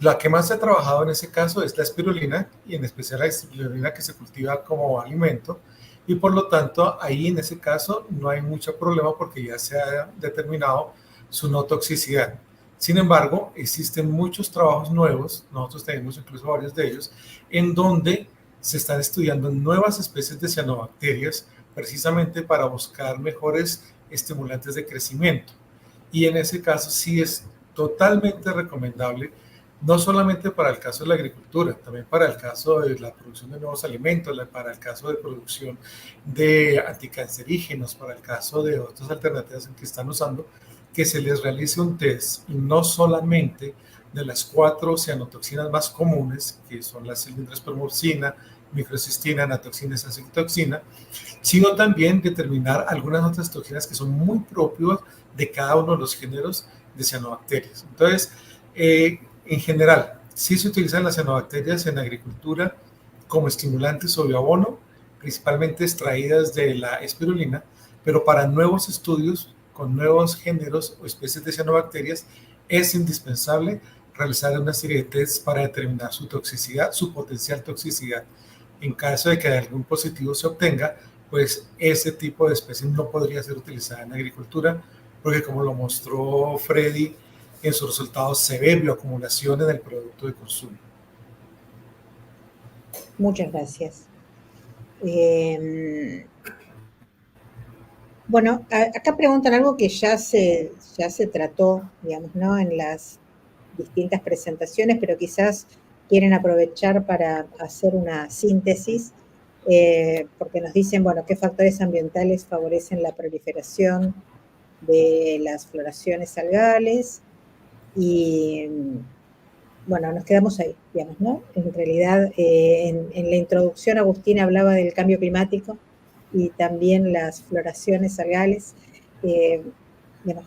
La que más se ha trabajado en ese caso es la espirulina, y en especial la espirulina que se cultiva como alimento, y por lo tanto ahí en ese caso no hay mucho problema porque ya se ha determinado su no toxicidad. Sin embargo, existen muchos trabajos nuevos, nosotros tenemos incluso varios de ellos, en donde se están estudiando nuevas especies de cianobacterias precisamente para buscar mejores estimulantes de crecimiento. Y en ese caso sí es totalmente recomendable no solamente para el caso de la agricultura, también para el caso de la producción de nuevos alimentos, para el caso de producción de anticancerígenos, para el caso de otras alternativas en que están usando, que se les realice un test, y no solamente de las 4 cianotoxinas más comunes, que son la cilindrospermorcina, microcistina, natoxina y acetoxina, sino también determinar algunas otras toxinas que son muy propias de cada uno de los géneros de cianobacterias. Entonces, en general, sí se utilizan las cianobacterias en agricultura como estimulantes o bioabono, principalmente extraídas de la espirulina, pero para nuevos estudios con nuevos géneros o especies de cianobacterias es indispensable realizar una serie de tests para determinar su toxicidad, su potencial toxicidad. En caso de que algún positivo se obtenga, pues ese tipo de especie no podría ser utilizada en agricultura, porque como lo mostró Freddy, en sus resultados se ve bioacumulación en el producto de consumo. Muchas gracias. Bueno, acá preguntan algo que ya se trató, digamos, ¿no? En las distintas presentaciones, pero quizás quieren aprovechar para hacer una síntesis, porque nos dicen, bueno, qué factores ambientales favorecen la proliferación de las floraciones algales, y bueno, nos quedamos ahí, digamos, ¿no? En realidad, en la introducción Agustín hablaba del cambio climático y también las floraciones algales. Digamos,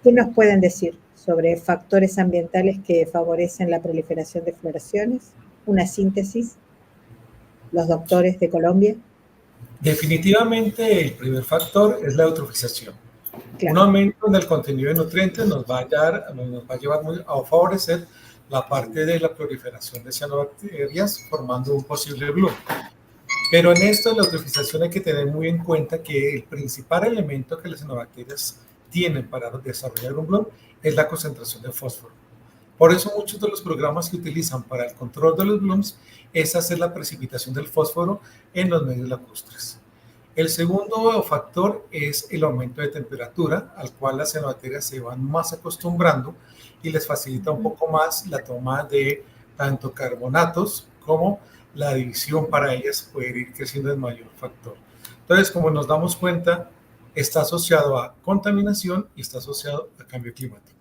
¿qué nos pueden decir sobre factores ambientales que favorecen la proliferación de floraciones? Una síntesis, los doctores de Colombia. Definitivamente el primer factor es la eutrofización. Claro. Un aumento en el contenido de nutrientes nos va a llevar a favorecer la parte de la proliferación de cianobacterias formando un posible bloom. Pero en esto de la eutrofización hay que tener muy en cuenta que el principal elemento que las cianobacterias tienen para desarrollar un bloom es la concentración de fósforo. Por eso muchos de los programas que utilizan para el control de los blooms es hacer la precipitación del fósforo en los medios lacustres. El segundo factor es el aumento de temperatura, al cual las cianobacterias se van más acostumbrando y les facilita un poco más la toma de tanto carbonatos como la división para ellas puede ir creciendo en mayor factor. Entonces, como nos damos cuenta, está asociado a contaminación y está asociado a cambio climático.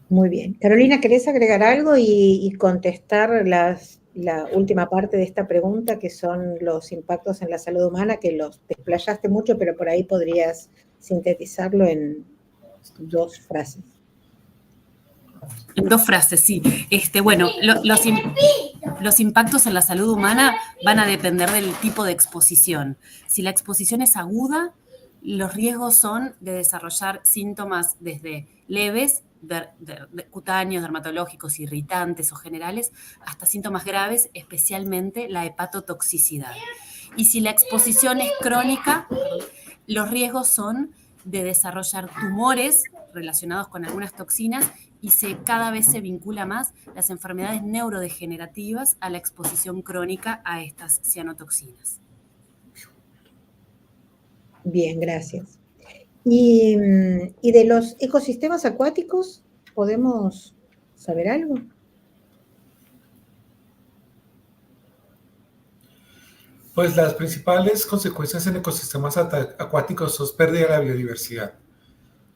Muy bien. Carolina, ¿querés agregar algo y contestar la última parte de esta pregunta, que son los impactos en la salud humana, que los desplayaste mucho, pero por ahí podrías sintetizarlo en 2 frases? En 2 frases, sí. Bueno, los impactos en la salud humana van a depender del tipo de exposición. Si la exposición es aguda, los riesgos son de desarrollar síntomas desde leves, cutáneos, dermatológicos, irritantes o generales, hasta síntomas graves, especialmente la hepatotoxicidad. Y si la exposición es crónica, los riesgos son de desarrollar tumores relacionados con algunas toxinas y cada vez se vincula más las enfermedades neurodegenerativas a la exposición crónica a estas cianotoxinas. Bien, gracias. ¿Y de los ecosistemas acuáticos podemos saber algo? Pues las principales consecuencias en ecosistemas acuáticos son pérdida de la biodiversidad.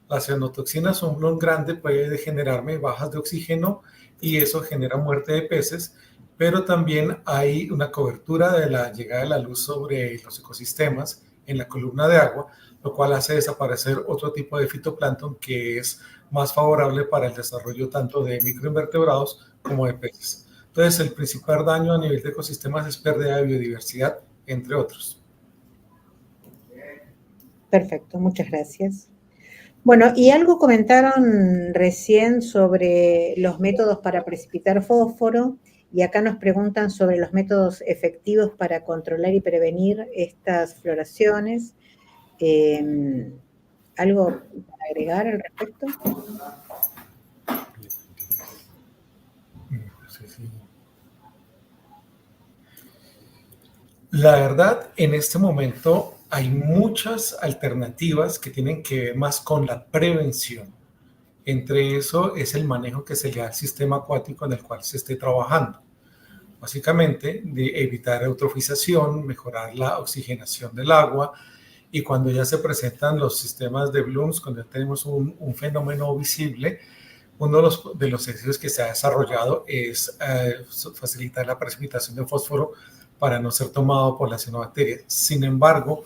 Las cianotoxinas, un bloom grande puede generarme bajas de oxígeno y eso genera muerte de peces, pero también hay una cobertura de la llegada de la luz sobre los ecosistemas en la columna de agua, lo cual hace desaparecer otro tipo de fitoplancton que es más favorable para el desarrollo tanto de microinvertebrados como de peces. Entonces, el principal daño a nivel de ecosistemas es pérdida de biodiversidad, entre otros. Perfecto, muchas gracias. Bueno, y algo comentaron recién sobre los métodos para precipitar fósforo, y acá nos preguntan sobre los métodos efectivos para controlar y prevenir estas floraciones. ¿Algo para agregar al respecto? La verdad, en este momento hay muchas alternativas que tienen que ver más con la prevención. Entre eso es el manejo que se le da al sistema acuático en el cual se esté trabajando. Básicamente, de evitar eutrofización, mejorar la oxigenación del agua, y cuando ya se presentan los sistemas de blooms, cuando ya tenemos un fenómeno visible, uno de los ejercicios que se ha desarrollado es facilitar la precipitación de fósforo para no ser tomado por las cianobacterias. Sin embargo,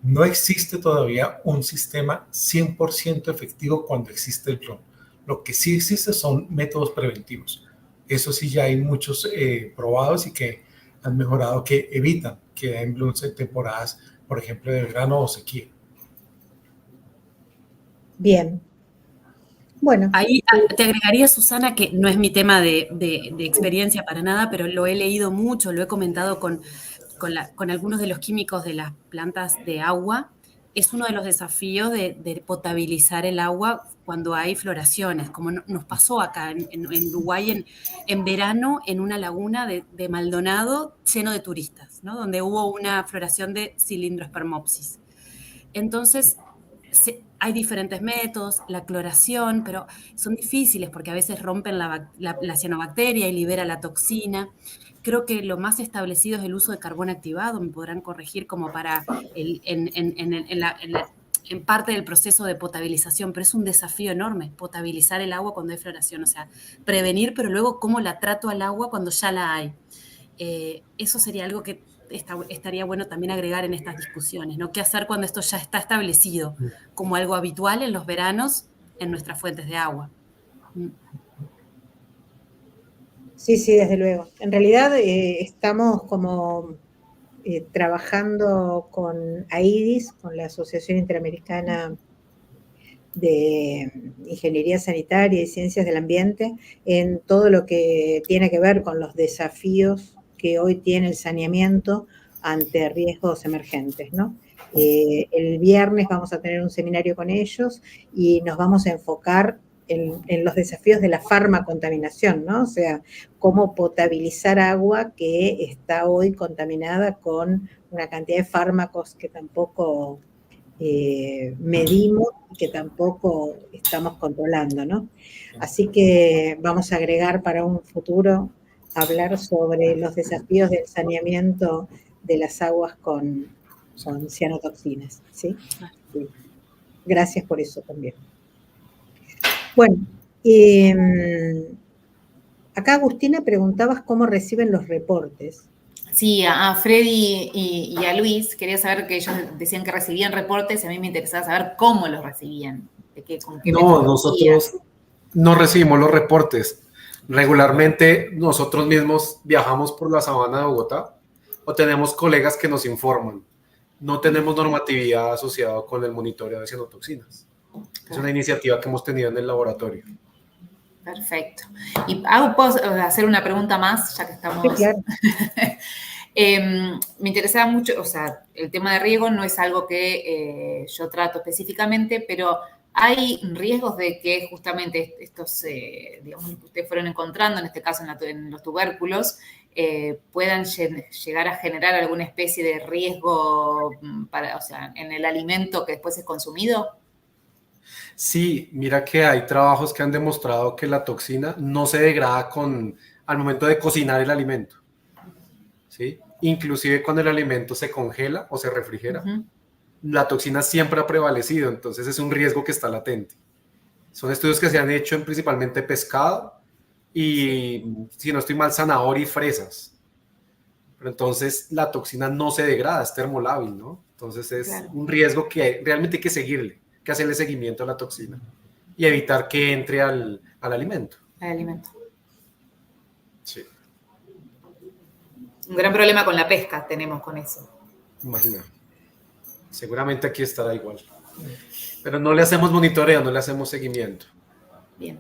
no existe todavía un sistema 100% efectivo cuando existe el bloom. Lo que sí existe son métodos preventivos. Eso sí, ya hay muchos probados y que han mejorado, que evitan que den blooms en temporadas, por ejemplo, de verano o sequía. Bien. Bueno. Ahí te agregaría, Susana, que no es mi tema de experiencia para nada, pero lo he leído mucho, lo he comentado con algunos de los químicos de las plantas de agua. Es uno de los desafíos de potabilizar el agua cuando hay floraciones, como nos pasó acá en Uruguay en verano en una laguna de Maldonado lleno de turistas, ¿no? Donde hubo una floración de Cylindrospermopsis. Entonces, hay diferentes métodos, la cloración, pero son difíciles porque a veces rompen la cianobacteria y libera la toxina. Creo que lo más establecido es el uso de carbón activado, me podrán corregir, como para en parte del proceso de potabilización, pero es un desafío enorme potabilizar el agua cuando hay floración, o sea, prevenir, pero luego cómo la trato al agua cuando ya la hay. Eso sería algo que estaría bueno también agregar en estas discusiones, ¿no? ¿Qué hacer cuando esto ya está establecido como algo habitual en los veranos en nuestras fuentes de agua? Sí, sí, desde luego. En realidad estamos como trabajando con AIDIS, con la Asociación Interamericana de Ingeniería Sanitaria y Ciencias del Ambiente, en todo lo que tiene que ver con los desafíos que hoy tiene el saneamiento ante riesgos emergentes, ¿no? El viernes vamos a tener un seminario con ellos y nos vamos a enfocar en los desafíos de la farmacontaminación, ¿no? O sea, cómo potabilizar agua que está hoy contaminada con una cantidad de fármacos que tampoco medimos y que tampoco estamos controlando, ¿no? Así que vamos a agregar para un futuro hablar sobre los desafíos del saneamiento de las aguas con cianotoxinas, ¿sí? Sí. Gracias por eso también. Bueno, acá Agustina preguntabas cómo reciben los reportes. Sí, a Freddy y a Luis quería saber que ellos decían que recibían reportes, y a mí me interesaba saber cómo los recibían. ¿Con qué No, nosotros no recibimos los reportes. Regularmente nosotros mismos viajamos por la sabana de Bogotá o tenemos colegas que nos informan. No tenemos normatividad asociada con el monitoreo de cianotoxinas. Es una iniciativa que hemos tenido en el laboratorio. Perfecto. ¿Y puedo hacer una pregunta más, ya que estamos? Sí, claro. Me interesaba mucho, o sea, el tema de riego no es algo que yo trato específicamente, pero hay riesgos de que justamente estos, digamos, que ustedes fueron encontrando, en este caso en los tubérculos, puedan llegar a generar alguna especie de riesgo o sea, en el alimento que después es consumido. Sí, mira que hay trabajos que han demostrado que la toxina no se degrada al momento de cocinar el alimento, ¿sí? Inclusive cuando el alimento se congela o se refrigera, la toxina siempre ha prevalecido, entonces es un riesgo que está latente. Son estudios que se han hecho en principalmente pescado y, si no estoy mal, zanahoria y fresas. Pero entonces la toxina no se degrada, es termolábil, ¿no? Entonces es un riesgo que realmente hay que seguirle, que hacerle seguimiento a la toxina y evitar que entre al alimento. Al alimento. Sí. Un gran problema con la pesca tenemos con eso. Imagina. Seguramente aquí estará igual. Pero no le hacemos monitoreo, no le hacemos seguimiento. Bien.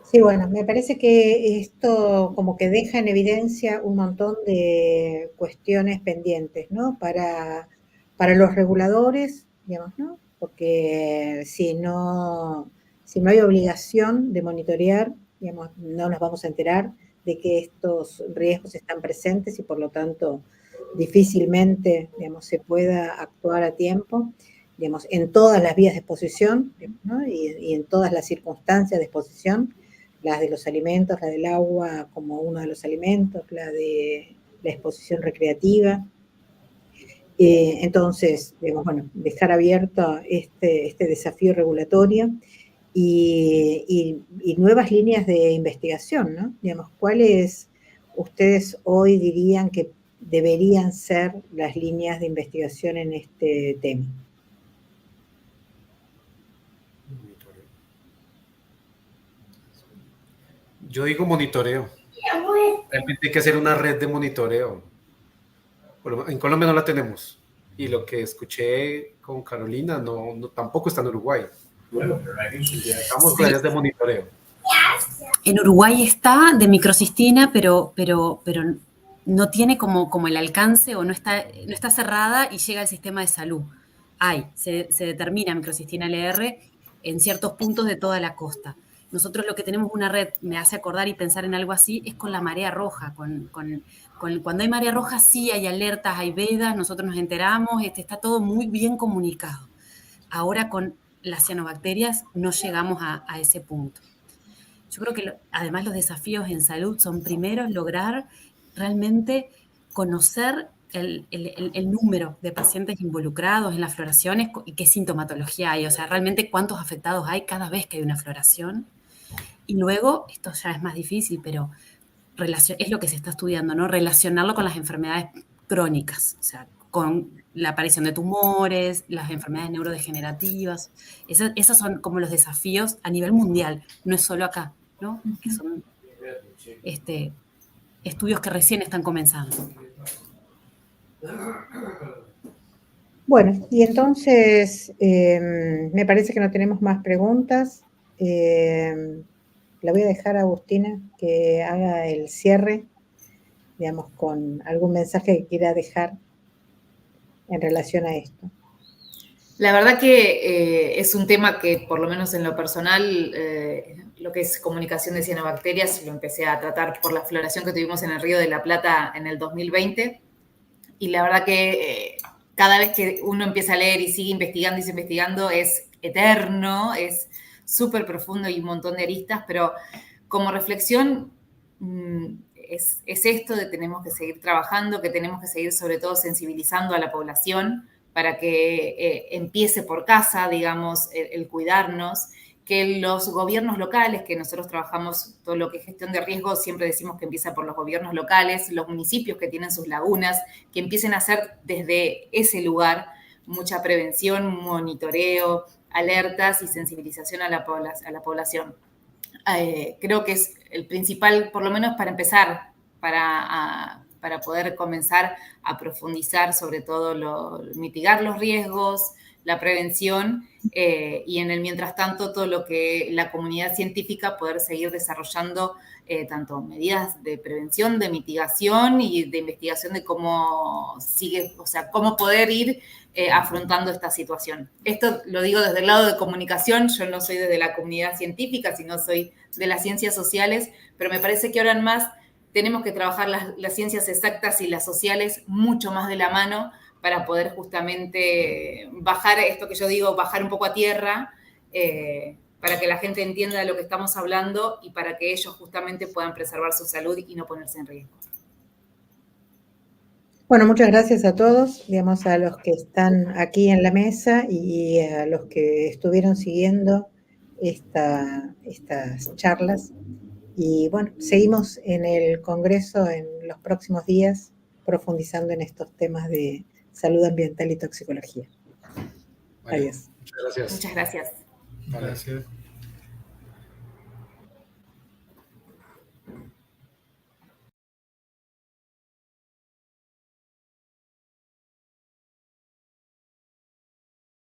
Sí, bueno, me parece que esto como que deja en evidencia un montón de cuestiones pendientes, ¿no? Para los reguladores, digamos, ¿no? Porque si no hay obligación de monitorear, digamos, no nos vamos a enterar de que estos riesgos están presentes y por lo tanto difícilmente, digamos, se pueda actuar a tiempo. digamos, en todas las vías de exposición, ¿no? y en todas las circunstancias de exposición, las de los alimentos, la del agua como uno de los alimentos, la de la exposición recreativa. Entonces, digamos, bueno, dejar abierto este desafío regulatorio y nuevas líneas de investigación, ¿no? Digamos, ¿cuáles ustedes hoy dirían que deberían ser las líneas de investigación en este tema? Yo digo monitoreo. Realmente hay que hacer una red de monitoreo. En Colombia no la tenemos. Y lo que escuché con Carolina no tampoco está en Uruguay. Estamos con áreas de monitoreo. En Uruguay está de microcistina, pero no tiene como el alcance o no está cerrada y llega al sistema de salud. Se determina microcistina LR en ciertos puntos de toda la costa. Nosotros lo que tenemos una red, me hace acordar y pensar en algo así, es con la marea roja. Cuando hay marea roja sí hay alertas, hay vedas, nosotros nos enteramos, está todo muy bien comunicado. Ahora con las cianobacterias no llegamos a ese punto. Yo creo que además los desafíos en salud son primero lograr realmente conocer el número de pacientes involucrados en las floraciones y qué sintomatología hay, o sea, realmente cuántos afectados hay cada vez que hay una floración. Y luego, esto ya es más difícil, pero es lo que se está estudiando, ¿no? Relacionarlo con las enfermedades crónicas, o sea, con la aparición de tumores, las enfermedades neurodegenerativas. Esos son como los desafíos a nivel mundial, no es solo acá, ¿no? Que son estudios que recién están comenzando. Bueno, y entonces me parece que no tenemos más preguntas. La voy a dejar a Agustina que haga el cierre, digamos, con algún mensaje que quiera dejar en relación a esto. La verdad que es un tema que, por lo menos en lo personal, lo que es comunicación de cianobacterias, lo empecé a tratar por la floración que tuvimos en el Río de la Plata en el 2020. Y la verdad que cada vez que uno empieza a leer y sigue investigando, es eterno, es súper profundo y un montón de aristas, pero como reflexión es esto de tenemos que seguir trabajando, que tenemos que seguir sobre todo sensibilizando a la población para que empiece por casa, digamos, el cuidarnos, que los gobiernos locales, que nosotros trabajamos todo lo que es gestión de riesgos, siempre decimos que empieza por los gobiernos locales, los municipios que tienen sus lagunas, que empiecen a hacer desde ese lugar mucha prevención, monitoreo, alertas y sensibilización a la población. Creo que es el principal, por lo menos para empezar, para poder comenzar a profundizar sobre todo mitigar los riesgos, la prevención y en el mientras tanto todo lo que la comunidad científica poder seguir desarrollando tanto medidas de prevención, de mitigación y de investigación de cómo cómo poder ir afrontando esta situación. Esto lo digo desde el lado de comunicación, yo no soy desde la comunidad científica, sino soy de las ciencias sociales, pero me parece que ahora en más tenemos que trabajar las ciencias exactas y las sociales mucho más de la mano para poder justamente bajar esto que yo digo, bajar un poco a tierra, para que la gente entienda de lo que estamos hablando y para que ellos justamente puedan preservar su salud y no ponerse en riesgo. Bueno, muchas gracias a todos, digamos, a los que están aquí en la mesa y a los que estuvieron siguiendo estas charlas. Y bueno, seguimos en el Congreso en los próximos días profundizando en estos temas de salud ambiental y toxicología. Vale. Adiós. Muchas gracias. Muchas gracias. Gracias.